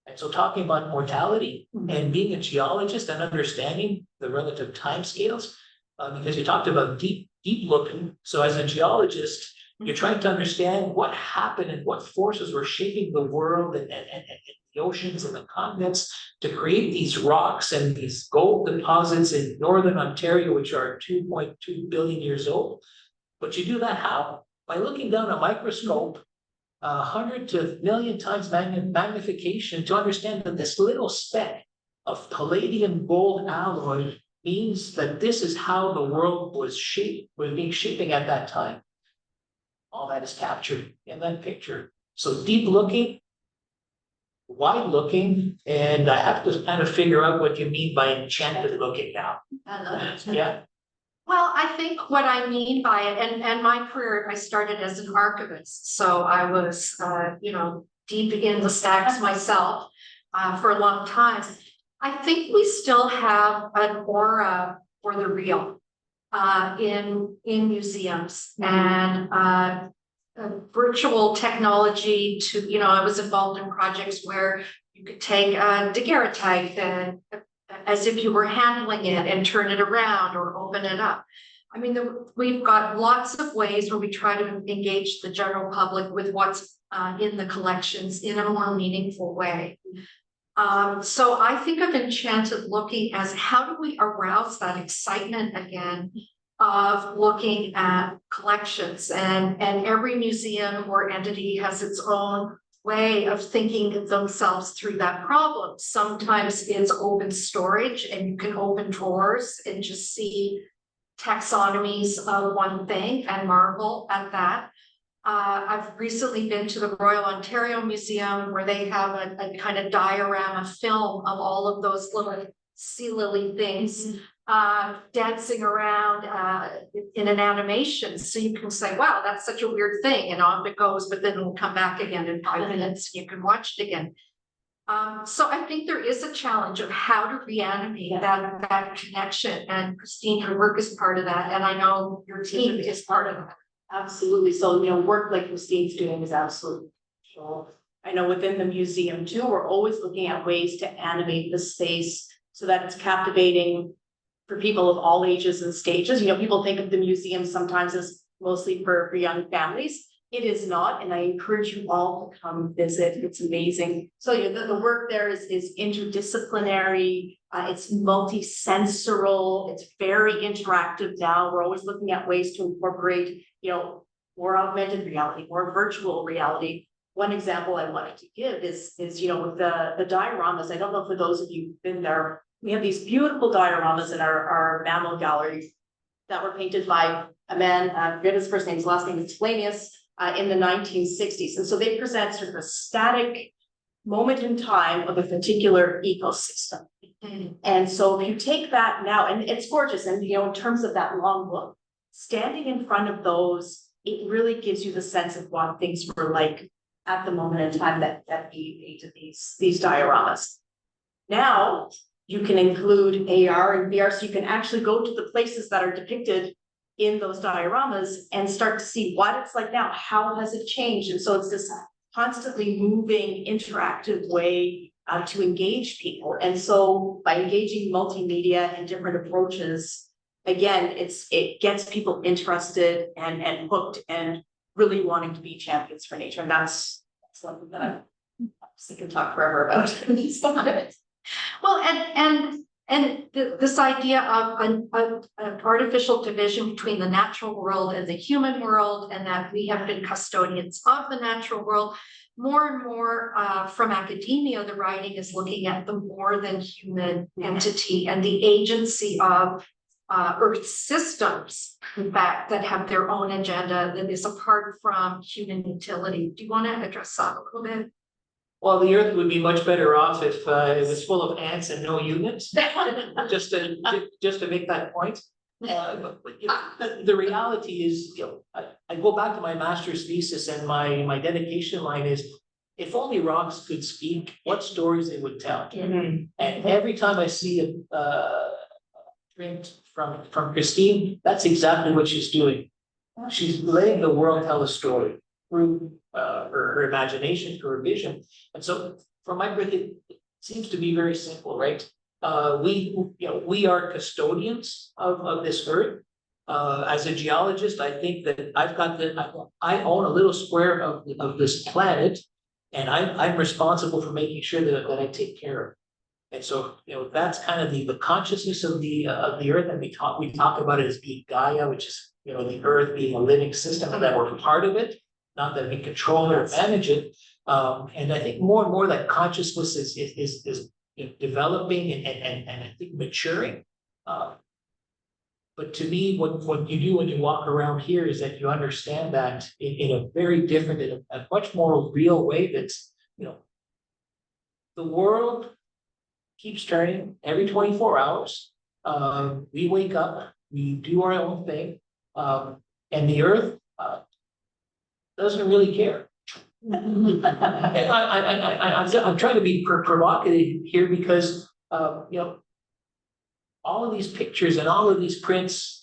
And so talking about mortality and being a geologist and understanding the relative timescales, because you talked about deep looking. So as a geologist, you're trying to understand what happened and what forces were shaping the world and the oceans and the continents to create these rocks and these gold deposits in northern Ontario, which are 2.2 billion years old. But you do that how? By looking down a microscope, 100 to 1 million times magnification, to understand that this little speck of palladium gold alloy means that this is how the world was shaping at that time. All that is captured in that picture. So deep looking, wide looking, and I have to kind of figure out what you mean by enchanted looking now. Yeah, Well, I think what I mean by it, and my career, I started as an archivist, so I was, deep in the stacks myself, for a long time. I think we still have an aura for the real, in museums and, virtual technology to, I was involved in projects where you could take a daguerreotype and as if you were handling it and turn it around or open it up. I mean, we've got lots of ways where we try to engage the general public with what's in the collections in a more meaningful way. So I think of enchanted looking as how do we arouse that excitement again of looking at collections, and every museum or entity has its own way of thinking themselves through that problem. Sometimes it's open storage and you can open drawers and just see taxonomies of one thing and marvel at that. I've recently been to the Royal Ontario Museum where they have a kind of diorama film of all of those little sea lily things dancing around in an animation. So you can say, wow, that's such a weird thing, and off it goes, but then it'll come back again in 5 minutes and you can watch it again. So I think there is a challenge of how to reanimate that connection, and Christine, your work is part of that, and I know your team is part of that. Absolutely. So, work like Christine's doing is absolutely sure. I know within the museum too, we're always looking at ways to animate the space so that it's captivating for people of all ages and stages. People think of the museum sometimes as mostly for young families. It is not, and I encourage you all to come visit. It's amazing. So the work there is interdisciplinary, it's multi-sensorial, it's very interactive now. We're always looking at ways to incorporate, more augmented reality, more virtual reality. One example I wanted to give is with the dioramas. I don't know for those of you who've been there, we have these beautiful dioramas in our mammal gallery that were painted by a man, I forget his first name, his last name is Flammius, in the 1960s. And so they present sort of a static moment in time of a particular ecosystem. And so if you take that now, and it's gorgeous, and in terms of that long look, standing in front of those, it really gives you the sense of what things were like at the moment in time that he painted these dioramas. Now you can include AR and VR, so you can actually go to the places that are depicted in those dioramas and start to see what it's like now. How has it changed? And so it's this constantly moving, interactive way to engage people. And so by engaging multimedia and different approaches, again, it gets people interested and hooked and really wanting to be champions for nature. And that's something that I can talk forever about. Well, and this idea of an artificial division between the natural world and the human world, and that we have been custodians of the natural world. More and more from academia, the writing is looking at the more than human entity and the agency of Earth systems, in fact, that have their own agenda that is apart from human utility. Do you want to address that a little bit? well, the earth would be much better off if it was full of ants and no humans, just to make that point. But, the reality is, I go back to my master's thesis, and my dedication line is, if only rocks could speak, what stories they would tell. And every time I see a print from Christine, that's exactly what she's doing. She's letting the world tell a story through her imagination, through her vision. And so from my perspective, it seems to be very simple, right? We are custodians of this earth. As a geologist, I think that I own a little square of this planet, and I'm responsible for making sure that I take care of it. And so, that's kind of the consciousness of the earth, and we talk about it as being Gaia, which is, the earth being a living system, and that we're part of it, not that we control or manage it. And I think more and more that consciousness is developing and I think maturing. But to me, what you do when you walk around here is that you understand that in a very different, in a much more real way that's, the world keeps turning every 24 hours. We wake up, we do our own thing, and the earth, doesn't really care. I'm trying to be provocative here because, all of these pictures and all of these prints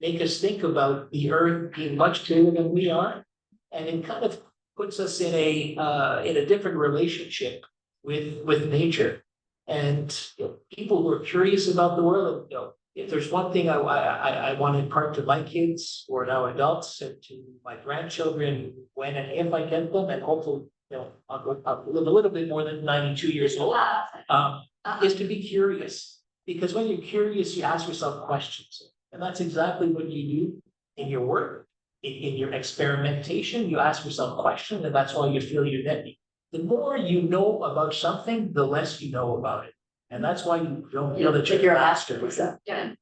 make us think about the earth being much bigger than we are. And it kind of puts us in a different relationship with nature. And people who are curious about the world, if there's one thing I want to impart to my kids who are now adults and to my grandchildren when and if I get them, and hopefully, I'll live a little bit more than 92 years old, is to be curious. Because when you're curious, you ask yourself questions. And that's exactly what you do in your work, in your experimentation. You ask yourself questions, and that's why you feel you're netting. The more you know about something, the less you know about it. And that's why you don't feel that you're a master with that. Yeah.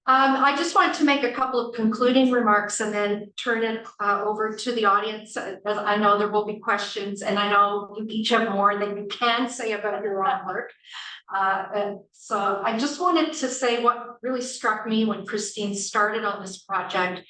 I just want to make a couple of concluding remarks and then turn it over to the audience. As I know there will be questions, and I know you each have more than you can say about your own work. And so I just wanted to say what really struck me when Christine started on this project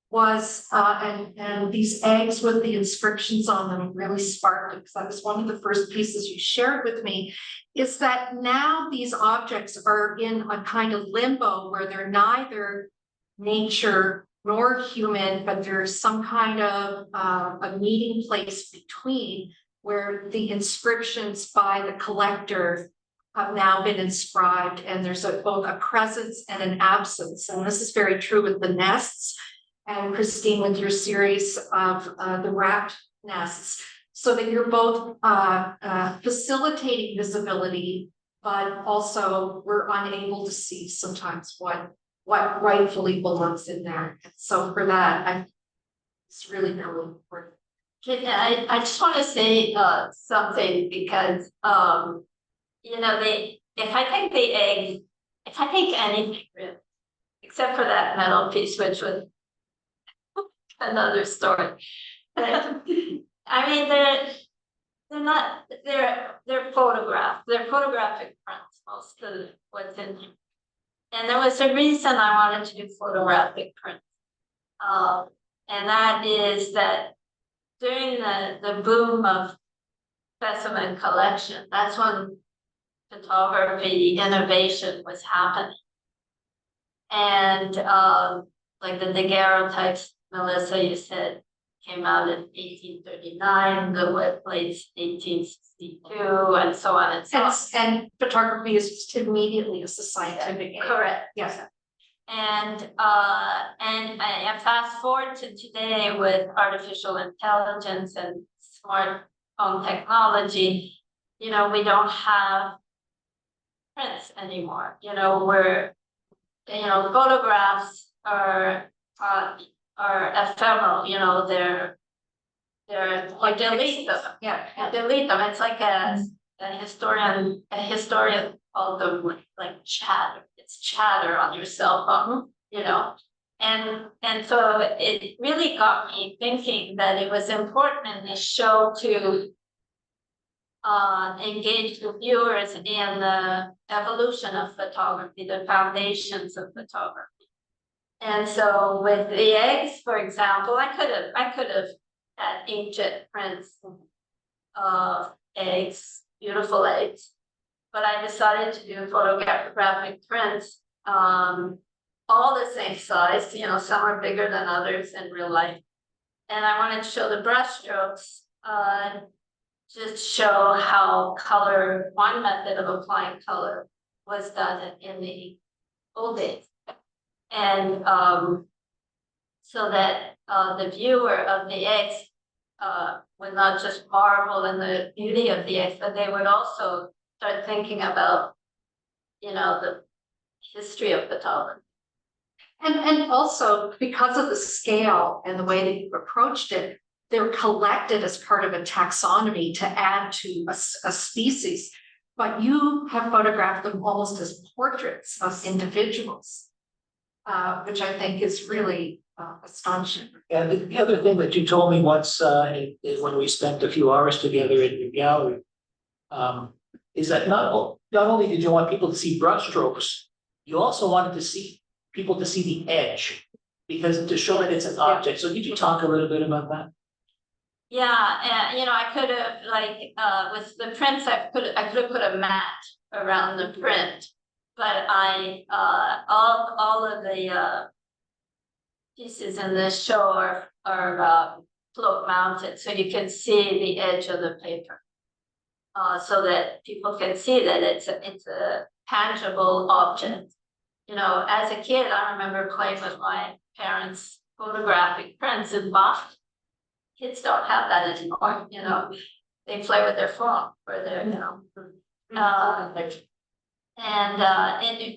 was, and these eggs with the inscriptions on them really sparked it, because that was one of the first pieces you shared with me, is that now these objects are in a kind of limbo where they're neither nature nor human, but there's some kind of a meeting place between, where the inscriptions by the collector have now been inscribed, and there's both a presence and an absence. And this is very true with the nests, and Christine, with your series of the rat nests, so that you're both facilitating visibility, but also we're unable to see sometimes what rightfully belongs in there. And so for that, it's really, really important. I just want to say something, because if I take the egg, if I take anything, really, except for that metal piece, which was another story. I mean, they're photographs. They're photographic prints, most of what's in here. And there was a reason I wanted to do photographic prints. And that is that during the boom of specimen collection, that's when photography innovation was happening. And like the daguerreotypes, Melissa, you said, came out in 1839, the wet plates 1862, and so on and so on. And photography is just immediately a scientific aid. Correct. Yes. And fast forward to today with artificial intelligence and smartphone technology, we don't have prints anymore. Photographs are ephemeral. They're like delete them. Yeah, delete them. It's like a historian called them like chatter. It's chatter on your cell phone, and so it really got me thinking that it was important in this show to engage the viewers in the evolution of photography, the foundations of photography. And so with the eggs, for example, I could have had ancient prints of eggs, beautiful eggs, but I decided to do photographic prints, all the same size, some are bigger than others in real life. And I wanted to show the brush strokes, just show how one method of applying color was done in the old days. And so that the viewer of the eggs would not just marvel in the beauty of the eggs, but they would also start thinking about, the history of photography. And also because of the scale and the way that you approached it, they're collected as part of a taxonomy to add to a species. but you have photographed them almost as portraits of individuals. Which I think is really astonishing. And the other thing that you told me once, is when we spent a few hours together in your gallery. Is that not only did you want people to see brushstrokes, you also wanted to see people to see the edge. Because to show that it's an object, so could you talk a little bit about that? Yeah, and you know, I could have with the prints, I could have put a mat around the print. But all of the pieces in this show are float mounted, so you can see the edge of the paper. So that people can see that it's a tangible object. You know, as a kid, I remember playing with my parents' photographic prints in box. Kids don't have that anymore, you know, they play with their phone or their, you know.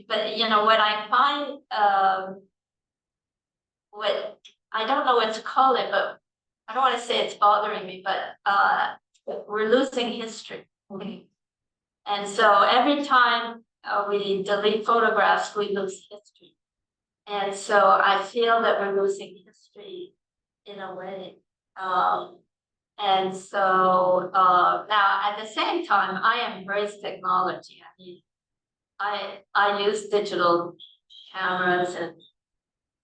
But you know, what I find, what, I don't know what to call it, but I don't wanna say it's bothering me, but we're losing history. And so every time we delete photographs, we lose history. And so I feel that we're losing history in a way. And so now at the same time, I embrace technology. I mean, I use digital cameras and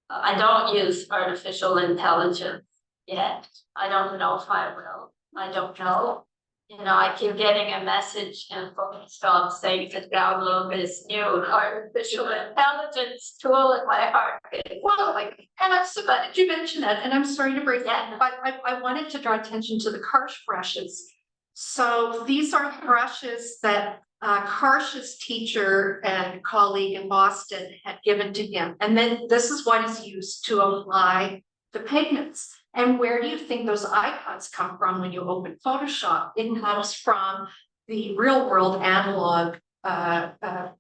I don't use artificial intelligence yet. I don't know if I will. I don't know. You know, I keep getting a message in Photoshop saying to download this new artificial intelligence tool in my heart. Well, and I'm so glad that you mentioned that, and I'm sorry to break that, but I wanted to draw attention to the Karsh brushes. So these are brushes that Karsh's teacher and colleague in Boston had given to him. And then this is what is used to apply the pigments. And where do you think those icons come from when you open Photoshop? It comes from the real world analog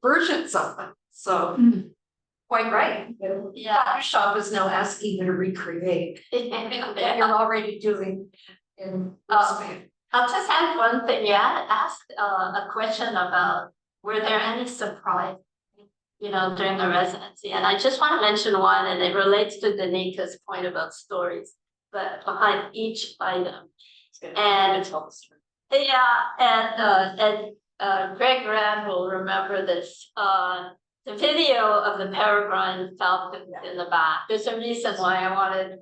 versions of them. So quite right. Yeah. Photoshop is now asking you to recreate what you're already doing in I'll just add one thing. You had asked a question about were there any surprise, you know, during the residency, and I just want to mention one, and it relates to Danika's point about stories, but behind each item. And Greg Rand will remember this. The video of the peregrine falcon in the back. There's a reason why I wanted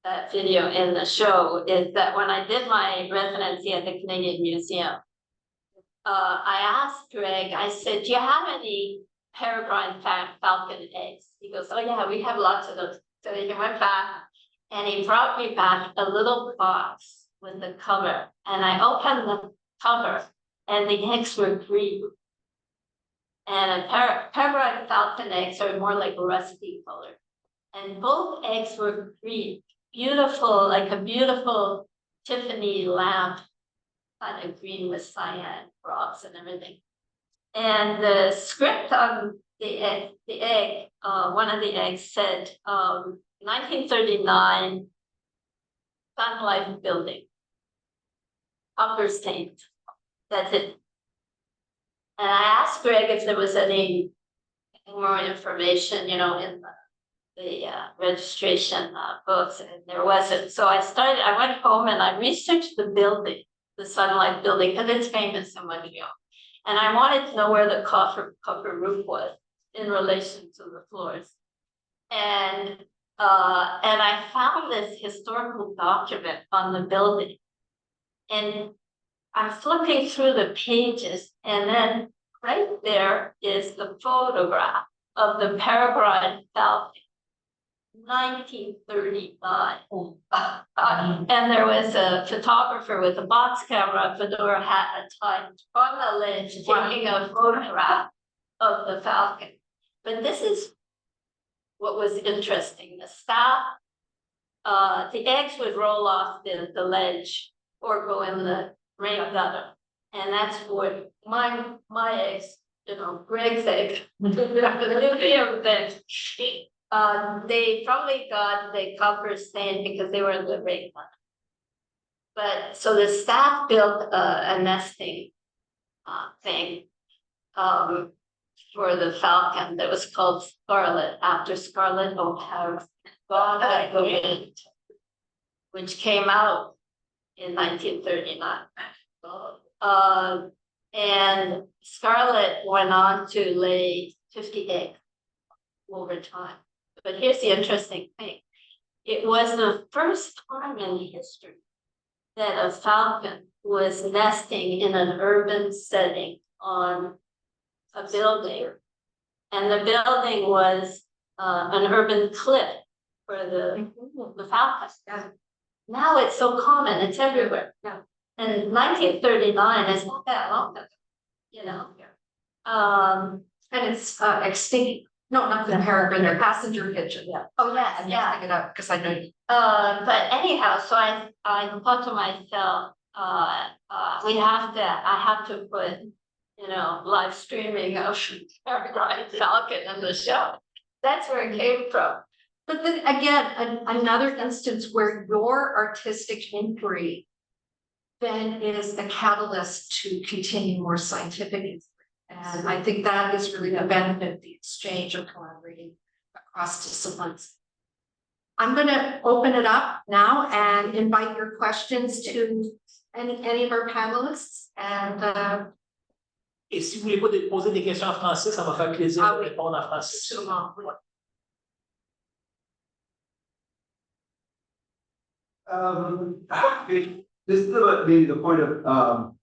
that video in the show, is that when I did my residency at the Canadian Museum, I asked Greg, I said, do you have any peregrine falcon eggs? He goes, oh yeah, we have lots of those. So he went back and he brought me back a little box with the cover, and I opened the cover and the eggs were green. And a peregrine falcon eggs are more like rusty color. And both eggs were green, beautiful, like a beautiful Tiffany lamp, kind of green with cyan rocks and everything. And the script on the egg, one of the eggs said, 1939, Sun Life Building, upper state. That's it. And I asked Greg if there was any more information, you know, in the registration books, and there wasn't. So I went home and I researched the building, the Sun Life Building, because it's famous in Montreal. And I wanted to know where the copper roof was in relation to the floors. And I found this historical document on the building. And I'm flipping through the pages, and then right there is the photograph of the peregrine falcon, 1939. And there was a photographer with a box camera, a fedora hat, a tie on the ledge, taking a photograph of the falcon. But this is what was interesting. The staff, the eggs would roll off the ledge or go in the rain gutter. And that's what my eggs, you know, Greg's egg, the nuclear thing. They probably got the copper stain because they were in the rain gutter. But so the staff built a nesting thing. For the Falcon that was called Scarlet, after Scarlett O'Hara, Gone Like the Wind, which came out in 1939. And Scarlett went on to lay 50 eggs over time. But here's the interesting thing. It was the first time in history that a falcon was nesting in an urban setting on a building. And the building was an urban cliff for the falcon. Yeah. Now it's so common, it's everywhere. Yeah. And 1939 is not that long ago, you know. And it's extinct, no, not the peregrine, their passenger pigeon, yeah. Oh, yes, I'm yeah. looking it up, because I know you. But anyhow, so I thought to myself, I have to put, you know, live streaming of Peregrine Falcon in the show. That's where it came from. But then again, another instance where your artistic inquiry then is a catalyst to continue more scientific inquiry. And I think that is really the benefit of the exchange of collaborating across disciplines. I'm going to open it up now and invite your questions to any of our panelists. And Et si vous voulez pas poser des questions en français, ça va faire plaisir Ah de oui. répondre en français. sûrement, oui. This is about maybe the point of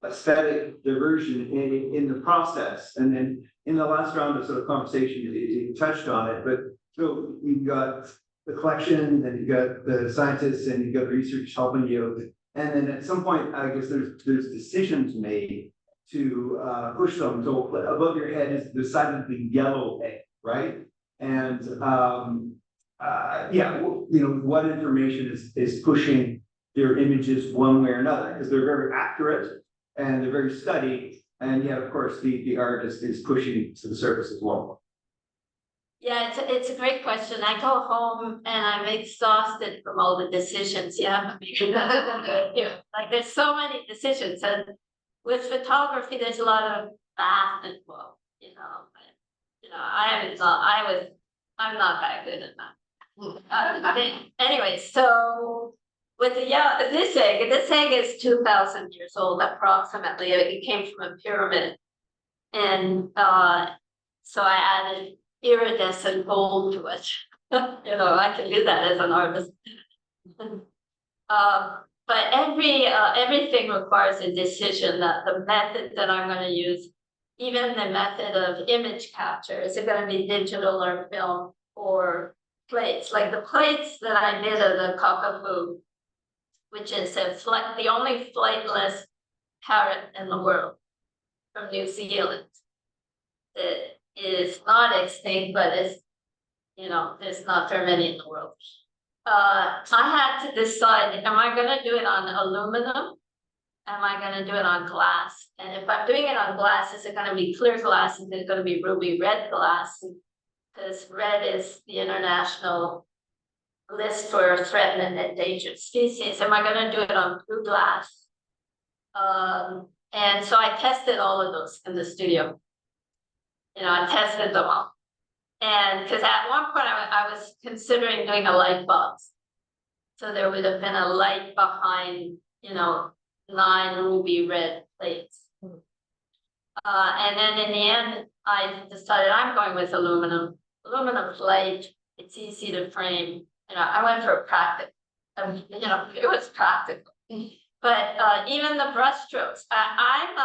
aesthetic diversion in the process, and then in the last round of sort of conversation, you touched on it, but so you've got the collection, then you've got the scientists, and you've got research helping you, and then at some point, I guess there's decisions made to push them. So above your head is decidedly yellow egg, right? And yeah, you know, what information is pushing their images one way or another, because they're very accurate and they're very studied, and yet of course the artist is pushing to the surface as well. Yeah, it's a great question. I go home and I'm exhausted from all the decisions. Yeah, like there's so many decisions, and with photography, there's a lot of math involved. You know, I'm not that good at that. Anyway, so with this egg is 2,000 years old approximately. It came from a pyramid, and so I added iridescent gold to it. You know, I can do that as an artist. But everything requires a decision. That the method that I'm going to use, even the method of image capture, is it going to be digital or film or plates? Like the plates that I did of the cockapoo, which is the only flightless parrot in the world from New Zealand. It is not extinct, but it's, you know, there's not very many in the world. I had to decide, am I going to do it on aluminum? Am I going to do it on glass? And if I'm doing it on glass, is it going to be clear glass? Is it going to be ruby red glass? Because red is the international list for threatened and endangered species. Am I going to do it on blue glass? And so I tested all of those in the studio. You know, I tested them all. And because at one point I was considering doing a light box. So there would have been a light behind, you know, 9 ruby red plates. And then in the end, I decided I'm going with aluminum. Aluminum's light, it's easy to frame. You know, I went for a practical, you know, it was practical. But even the brush strokes, I'm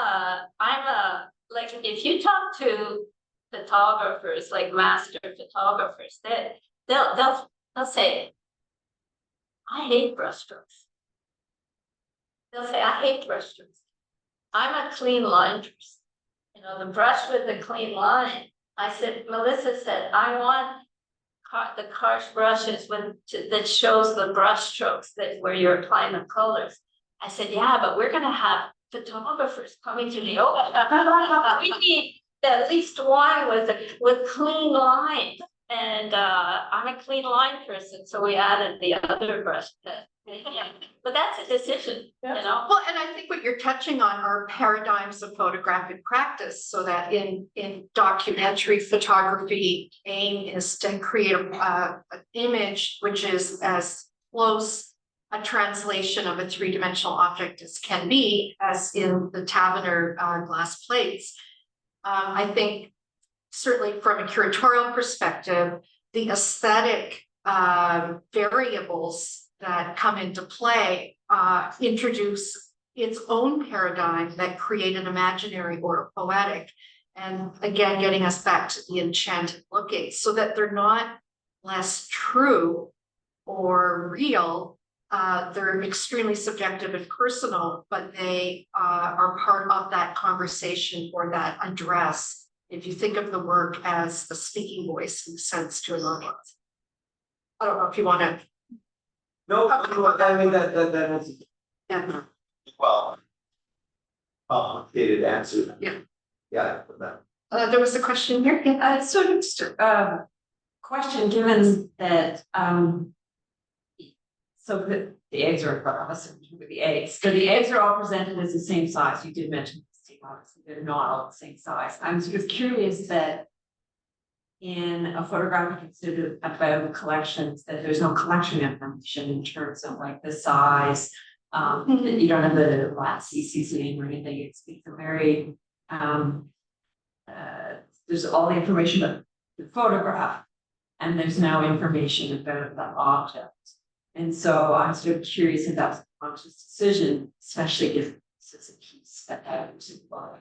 like, if you talk to photographers, like master photographers, they'll say, I hate brush strokes. They'll say, I hate brush strokes. I'm a clean line person. You know, the brush with the clean line. I said, Melissa said, I want the harsh brushes that shows the brush strokes where you're applying the colors. I said, yeah, but we're gonna have photographers coming to the open. We need at least one with clean lines. And I'm a clean line person, so we added the other brush pit. But that's a decision, you know? Well, and I think what you're touching on are paradigms of photographic practice, so that in documentary photography, aim is to create an image which is as close a translation of a three-dimensional object as can be, as in the Tavener glass plates. I think certainly from a curatorial perspective, the aesthetic variables that come into play introduce its own paradigm that create an imaginary or a poetic. And again, getting us back to the enchanted looking, so that they're not less true or real. They're extremely subjective and personal, but they are part of that conversation or that address. If you think of the work as a speaking voice in the sense to an audience. I don't know if you want to. No, I mean, that is Yeah. well. Complicated answer. Yeah. Yeah. There was a question here. Yeah. Sort of, question, given that, so the eggs are, I'm assuming with the eggs, so the eggs are all presented as the same size. You did mention this, Steve, obviously, they're not all the same size. I'm sort of curious that in a photographic exhibit about collections, that there's no collection information in terms of like the size. That you don't have the last CCC or anything. It's a very, there's all the information about the photograph, and there's no information about the object. And so I'm sort of curious if that's a conscious decision, especially if this is a piece that was involved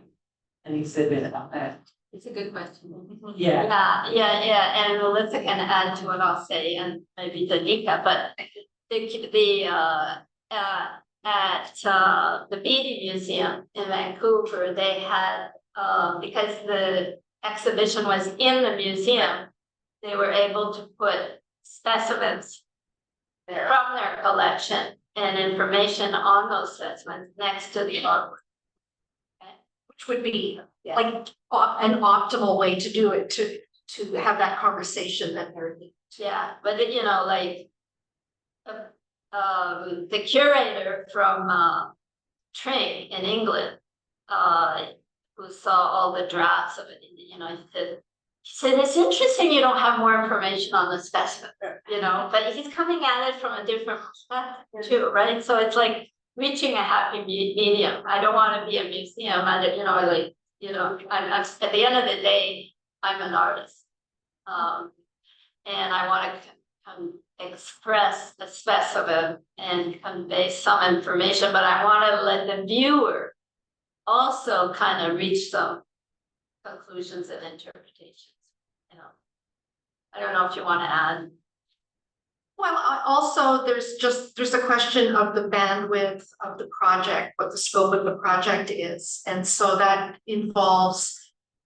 an exhibit about that. It's a good question. Yeah. Yeah, and Melissa can add to what I'll say, and maybe Danica, but at the Beatty Museum in Vancouver, they had, because the exhibition was in the museum, they were able to put specimens from their collection and information on those specimens next to the artwork. Which would be like an optimal way to do it, to have that conversation that they're. Yeah, but you know, like the curator from Tring in England, who saw all the drafts of it, you know, he said it's interesting you don't have more information on the specimen, you know, but he's coming at it from a different perspective too, right? So it's like reaching a happy medium. I don't want to be a museum. You know, like, you know, I'm at the end of the day, I'm an artist, and I want to express a specimen and convey some information, but I want to let the viewer also kind of reach some conclusions and interpretations. You know, I don't know if you want to add. Well, also there's a question of the bandwidth of the project, what the scope of the project is, and so that involves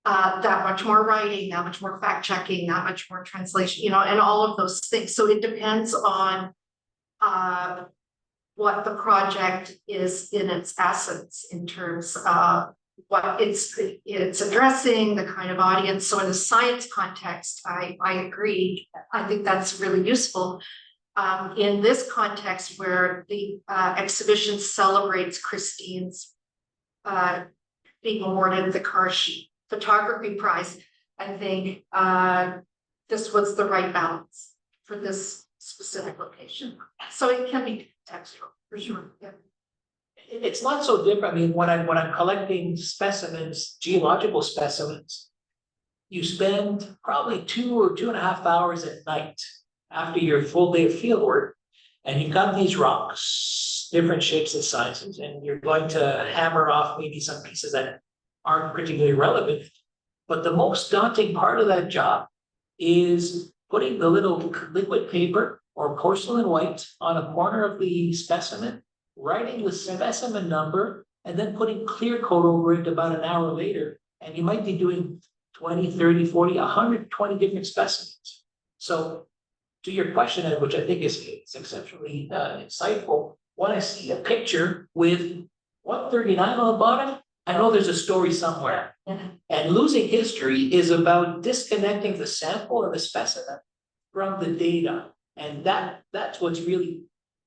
that much more writing, that much more fact checking, that much more translation, you know, and all of those things. So it depends on what the project is in its essence in terms of what it's addressing, the kind of audience. So in the science context, I agree. I think that's really useful. In this context where the exhibition celebrates Christine's being awarded the Karsh Photography Prize, I think this was the right balance for this specific location. So it can be textual for sure. Yeah. It's not so different. I mean, when I'm collecting specimens, geological specimens, you spend probably 2 or 2.5 hours at night after your full day of field work, and you've got these rocks, different shapes and sizes, and you're going to hammer off maybe some pieces that aren't particularly relevant. But the most daunting part of that job is putting the little liquid paper or porcelain white on a corner of the specimen, writing the specimen number, and then putting clear coat over it about an hour later. And you might be doing 20, 30, 40, 120 different specimens. So to your question, Ed, which I think is exceptionally insightful, when I see a picture with 139 on the bottom, I know there's a story somewhere. And losing history is about disconnecting the sample or the specimen from the data. And that's what's really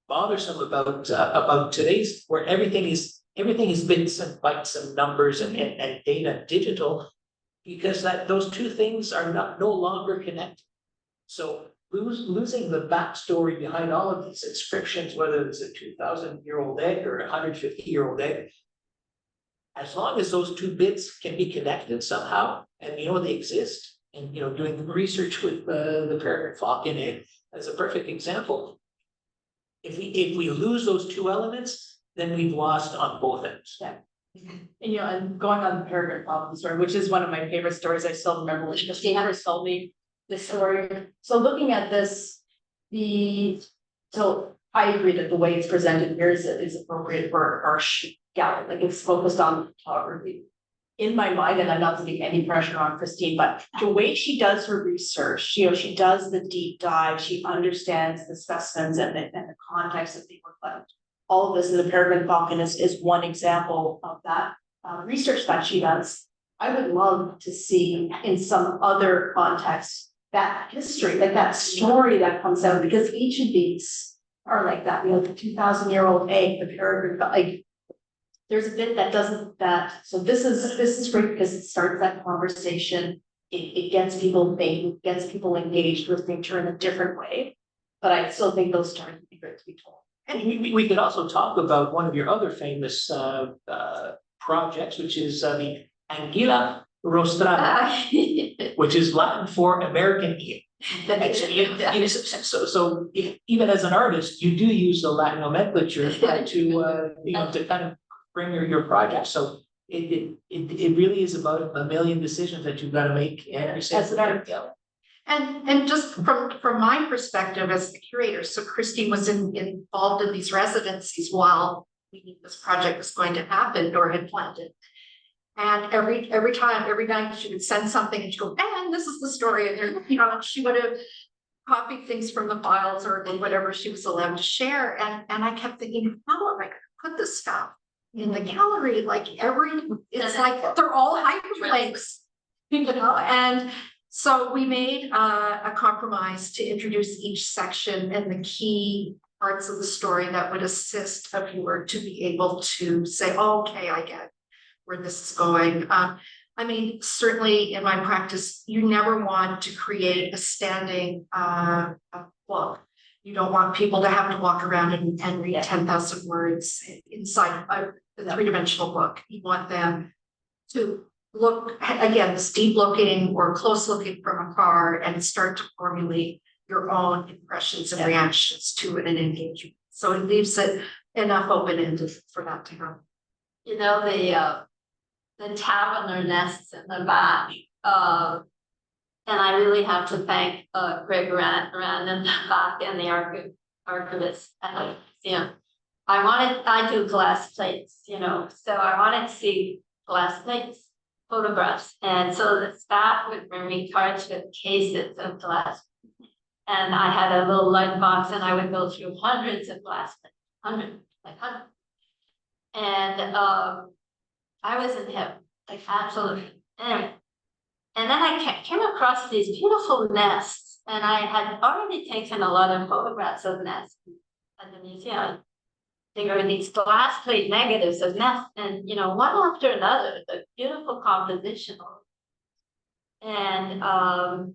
bothersome about today's, where everything is bits and bytes and numbers and data digital. Because those two things are no longer connected. So losing the backstory behind all of these inscriptions, whether it's a 2,000-year-old egg or a 150-year-old egg, as long as those two bits can be connected somehow, and they exist, and doing the research with the peregrine falcon egg as a perfect example. If we lose those two elements, then we've lost on both ends. And, and going on the peregrine falcon story, which is one of my favorite stories, I still remember when Christine first told me this story. So looking at this, so I agree that the way it's presented here is appropriate for our gallery, like it's focused on photography. In my mind, and I'm not putting any pressure on Christine, but the way she does her research, she does the deep dive, she understands the specimens and the context that they reflect. All of this in the peregrine falcon is one example of that research that she does. I would love to see in some other context that history, like that story that comes out, because each of these are like that, the 2,000-year-old egg, the peregrine, like there's a bit that doesn't so this is great because it starts that conversation. It gets people thinking, gets people engaged with nature in a different way. But I still think those stories would be great to be told. And we could also talk about one of your other famous projects, which is the Anguilla rostrata, which is Latin for American eel. So even as an artist, you do use the Latin nomenclature to kind of bring your project. So it really is about a million decisions that you've got to make every single day. And just from my perspective as the curator, so Christine was involved in these residencies while we knew this project was going to happen or had planned it. And every night she would send something and she'd go, and this is the story. And she would have copied things from the files or whatever she was allowed to share. And I kept thinking, how am I gonna put this stuff in the gallery? Like it's like they're all hyperlinks, and so we made a compromise to introduce each section and the key parts of the story that would assist a viewer to be able to say, oh, okay, I get where this is going. I mean, certainly in my practice, you never want to create a standing book. You don't want people to have to walk around and read 10,000 words inside a three-dimensional book. You want them to look, again, this deep looking or close looking from afar and start to formulate your own impressions and reactions to it and engagement. So it leaves it enough open-ended for that to happen. The taverner nests in the back. And I really have to thank Greg Rand in the back and the archivist at the museum. I do glass plates, so I wanted to see glass plates, photographs. And so the staff would bring me cards with cases of glass. And I had a little light box and I would go through hundreds of glass plates, hundreds. And I was in heaven, like absolutely. Anyway. And then I came across these beautiful nests, and I had already taken a lot of photographs of nests at the museum. There were these glass plate negatives of nests, and one after another, the beautiful composition. And and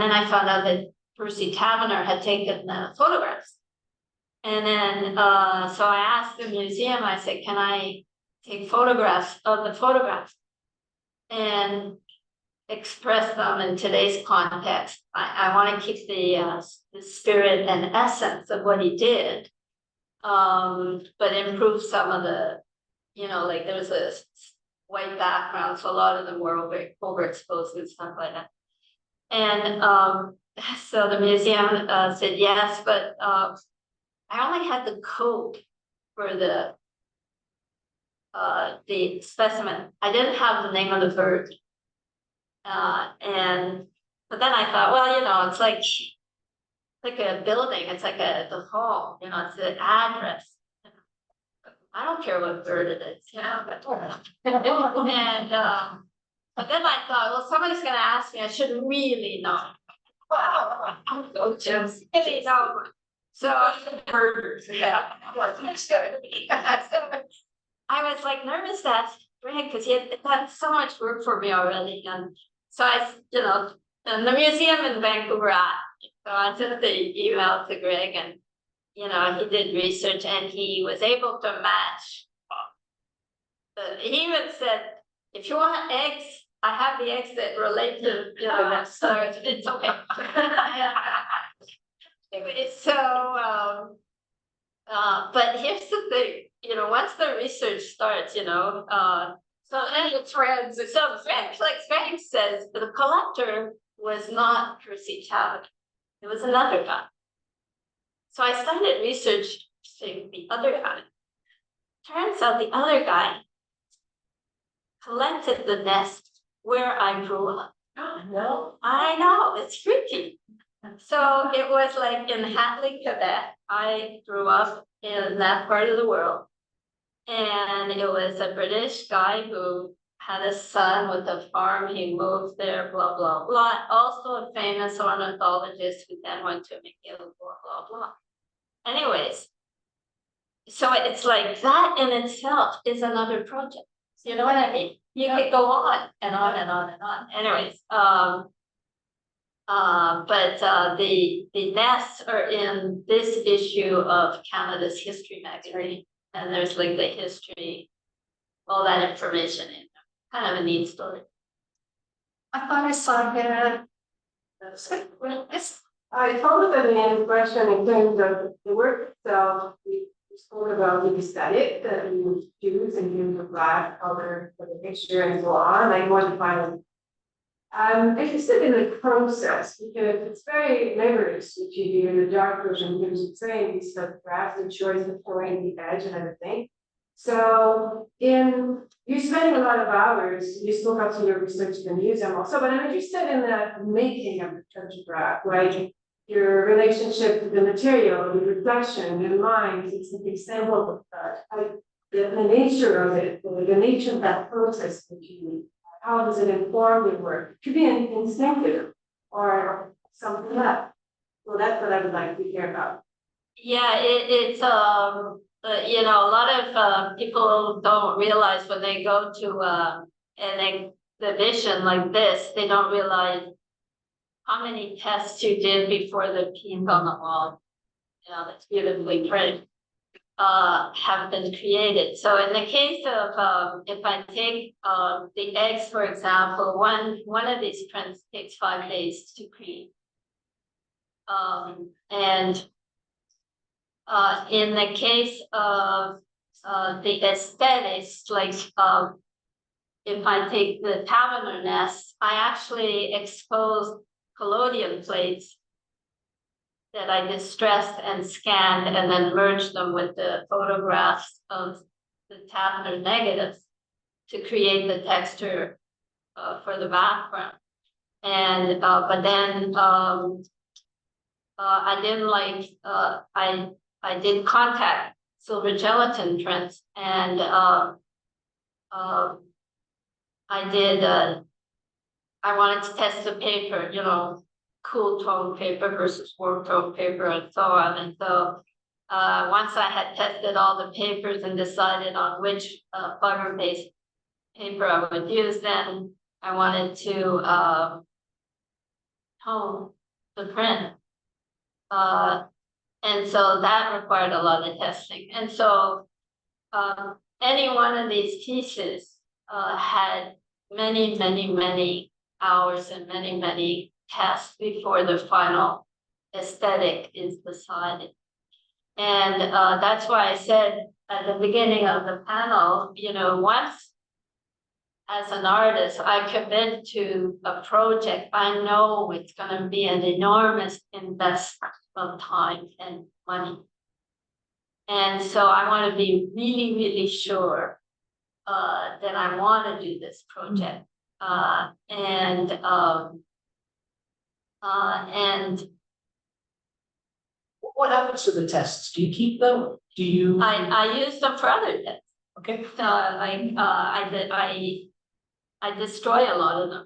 then I found out that Percy Taverner had taken photographs. And then so I asked the museum, I said, can I take photographs of the photographs and express them in today's context? I want to keep the spirit and essence of what he did, but improve some of the, like there was a white background, so a lot of them were overexposed and stuff like that. And so the museum said yes, but I only had the code for the specimen. I didn't have the name of the bird. But then I thought, well, it's like a building. It's like the hall, it's an address. I don't care what bird it is, you know, but. And, but then I thought, well, somebody's gonna ask me, I should really know. Go Jim's, really know. So. Birders, yeah. I was like nervous that Greg, because he had done so much work for me already, and so I, you know, and the museum in Vancouver, so I sent the email to Greg, and you know, he did research and he was able to match. He even said, if you want eggs, I have the eggs that relate to, you know, so it's okay. So, but here's the thing, you know, once the research starts, you know, so then the trends, so Frank says the collector was not Percy Talbot, it was another guy. So I started researching the other guy. Turns out the other guy collected the nest where I grew up. Oh, no. I know, it's freaky. So it was like in Hatley, Quebec. I grew up in that part of the world. And it was a British guy who had a son with a farm. He moved there, blah, blah, blah. Also a famous ornithologist who then went to McGill, blah, blah, blah. Anyways, so it's like that in itself is another project. You know what I mean? You could go on and on and on and on. Anyways, but the nests are in this issue of Canada's History magazine, and there's like the history, all that information in there. Kind of a neat story. I thought I saw that. Yes. I followed the main question in terms of the work itself. We spoke about the aesthetic that you choose in terms of black color for the picture and so on. I want to find. I'm interested in the process because it's very laborious what you do in the dark version in terms of saying these photographs and choice of pouring the edge and everything. So in you spending a lot of hours, you spoke up to your research in the museum also, but I'm interested in the making of the photograph, like your relationship to the material, the reflection, the lines, it's an example of the nature of it, the nature of that process that you how does it inform your work? It could be instinctive or something else. So that's what I would like to hear about. Yeah, it's you know, a lot of people don't realize when they go to an exhibition like this, they don't realize how many tests you did before the piece on the wall, you know, that's beautifully printed, have been created. So in the case of if I take the eggs, for example, one of these prints takes 5 days to create. And in the case of the aesthetics, like if I take the Taverner nest, I actually exposed collodion plates that I distressed and scanned and then merged them with the photographs of the Taverner negatives to create the texture for the background. And but then I didn't like I did contact silver gelatin prints, and I did I wanted to test the paper, you know, cool tone paper versus warm tone paper and so on. And so once I had tested all the papers and decided on which butter-based paper I would use, then I wanted to tone the print. And so that required a lot of testing. And so any one of these pieces had many hours and many tests before the final aesthetic is decided. And that's why I said at the beginning of the panel, you know, once as an artist, I commit to a project, I know it's going to be an enormous investment of time and money. And so I want to be really sure that I want to do this project. What happens to the tests? Do you keep them? Do you? I use them for other things. Okay, So like, I destroy a lot of them.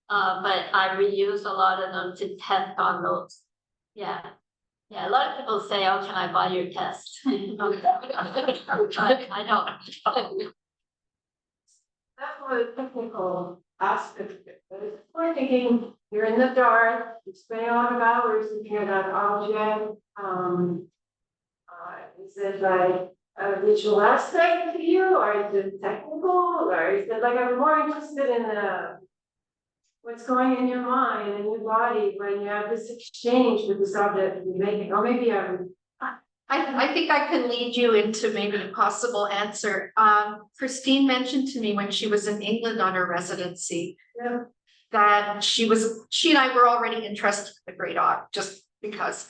But I reuse a lot of them to test on those. Yeah. Yeah, a lot of people say, oh, can I buy your test? I don't. That's one of the technical aspects of it, but it's more thinking, you're in the dark, you spend a lot of hours looking at an object, is it like a visual aspect to you, or is it technical, or is it like, I'm more interested in what's going in your mind and your body when you have this exchange with this object that you're making, or maybe I think I can lead you into maybe a possible answer. Christine mentioned to me when she was in England on her residency. Yeah. That she and I were already interested in the Great Auk, just because.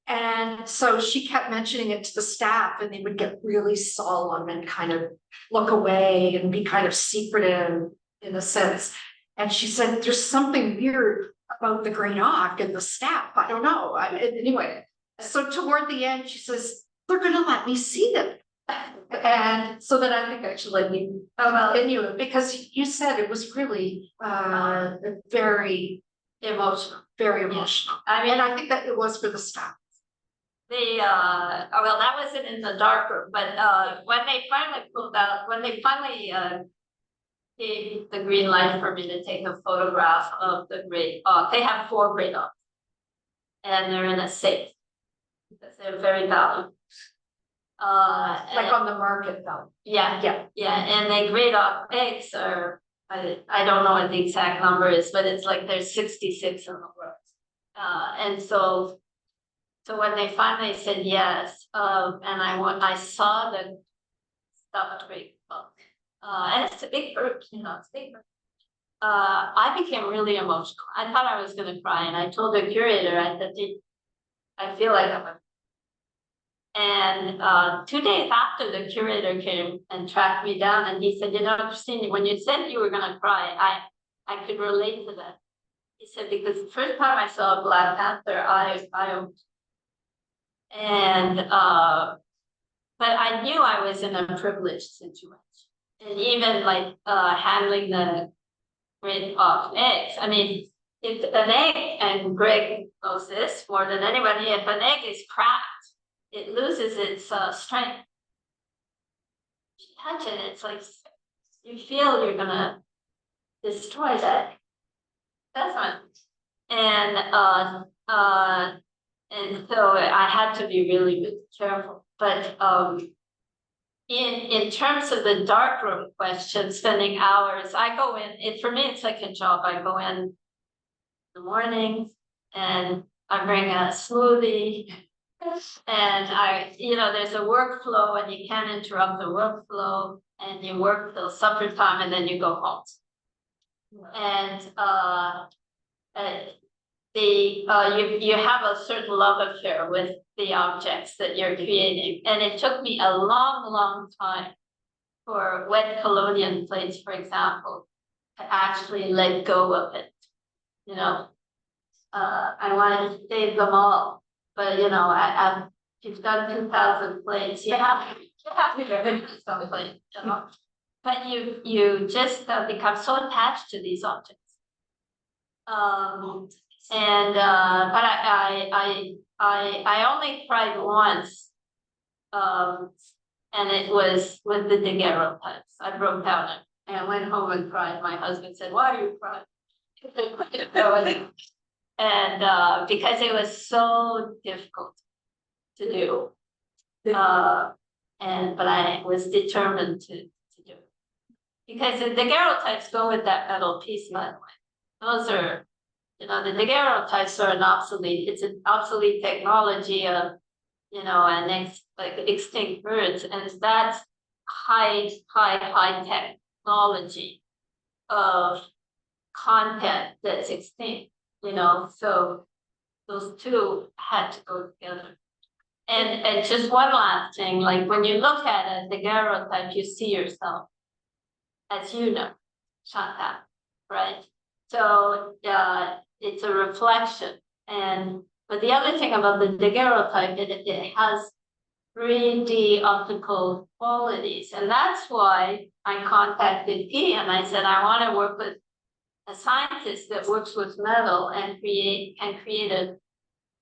And so she kept mentioning it to the staff and they would get really solemn and kind of look away and be kind of secretive in a sense. And she said, there's something weird about the Great Auk and the staff. I don't know. Anyway, so toward the end, she says, they're gonna let me see them. And so then I think I should let you continue, because you said it was really very Emotional. very emotional. I mean, And I think that it was for the staff. well, that wasn't in the dark room, but when they finally gave the green light for me to take a photograph of the Great Auk, they have 4 Great Auks. And they're in a safe. Because they're very valuable. Like on the market though. Yeah, and the Great Auk eggs are, I don't know what the exact number is, but it's like there's 66 in the world. And so when they finally said yes, and I saw the stuffed Great Auk, and it's a big bird, it's a big bird. I became really emotional. I thought I was gonna cry, and I told the curator, I said, I feel like I'm a. And 2 days after, the curator came and tracked me down, and he said, Christine, when you said you were gonna cry, I could relate to that. He said, because the first time I saw a Black Panther, and but I knew I was in a privileged situation. And even like handling the Great Auk eggs. I mean, if an egg, and Greg knows this more than anybody, if an egg is cracked, it loses its strength. If you touch it, it's like you feel you're gonna destroy that. That's one. And so I had to be really careful. But in terms of the darkroom question, spending hours, I go in. For me, it's like a job. I go in the morning and I bring a smoothie. And there's a workflow, and you can't interrupt the workflow, and you work till supper time, and then you go home. And you have a certain love affair with the objects that you're creating, and it took me a long time for wet collodion plates, for example, to actually let go of it. I wanted to save them all. But you've done 2,000 plates, you have to get rid of some plates, But you just become so attached to these objects. But I only cried once. And it was with the daguerreotypes. I broke down and I went home and cried. My husband said, "Why are you crying?" And because it was so difficult to do. But I was determined to do it. Because the daguerreotypes go with that metal piece, by the way. Those are, the daguerreotypes are it's an obsolete technology of, extinct birds, and that's high technology of content that's extinct. So those two had to go together. And just one last thing, like when you look at a daguerreotype, you see yourself, as you know, Chantal, right? So it's a reflection, but But the other thing about the daguerreotype, it has 3D optical qualities, and that's why I contacted P and I said, I want to work with a scientist that works with metal and create a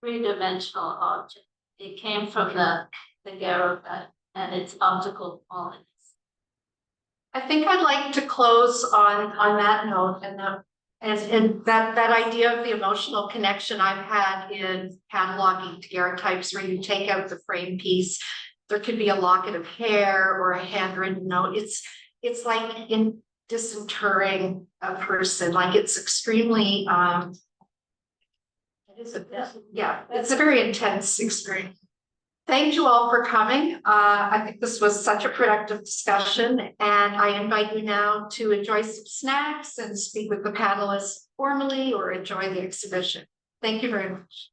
three-dimensional object. It came from the daguerreotype and its optical qualities. I think I'd like to close on that note and that idea of the emotional connection I've had in cataloging daguerreotypes where you take out the frame piece. There could be a locket of hair or a handwritten note. It's like in disinterring a person, like it's extremely it's a very intense experience. Thank you all for coming. I think this was such a productive discussion, and I invite you now to enjoy some snacks and speak with the panelists formally or enjoy the exhibition. Thank you very much.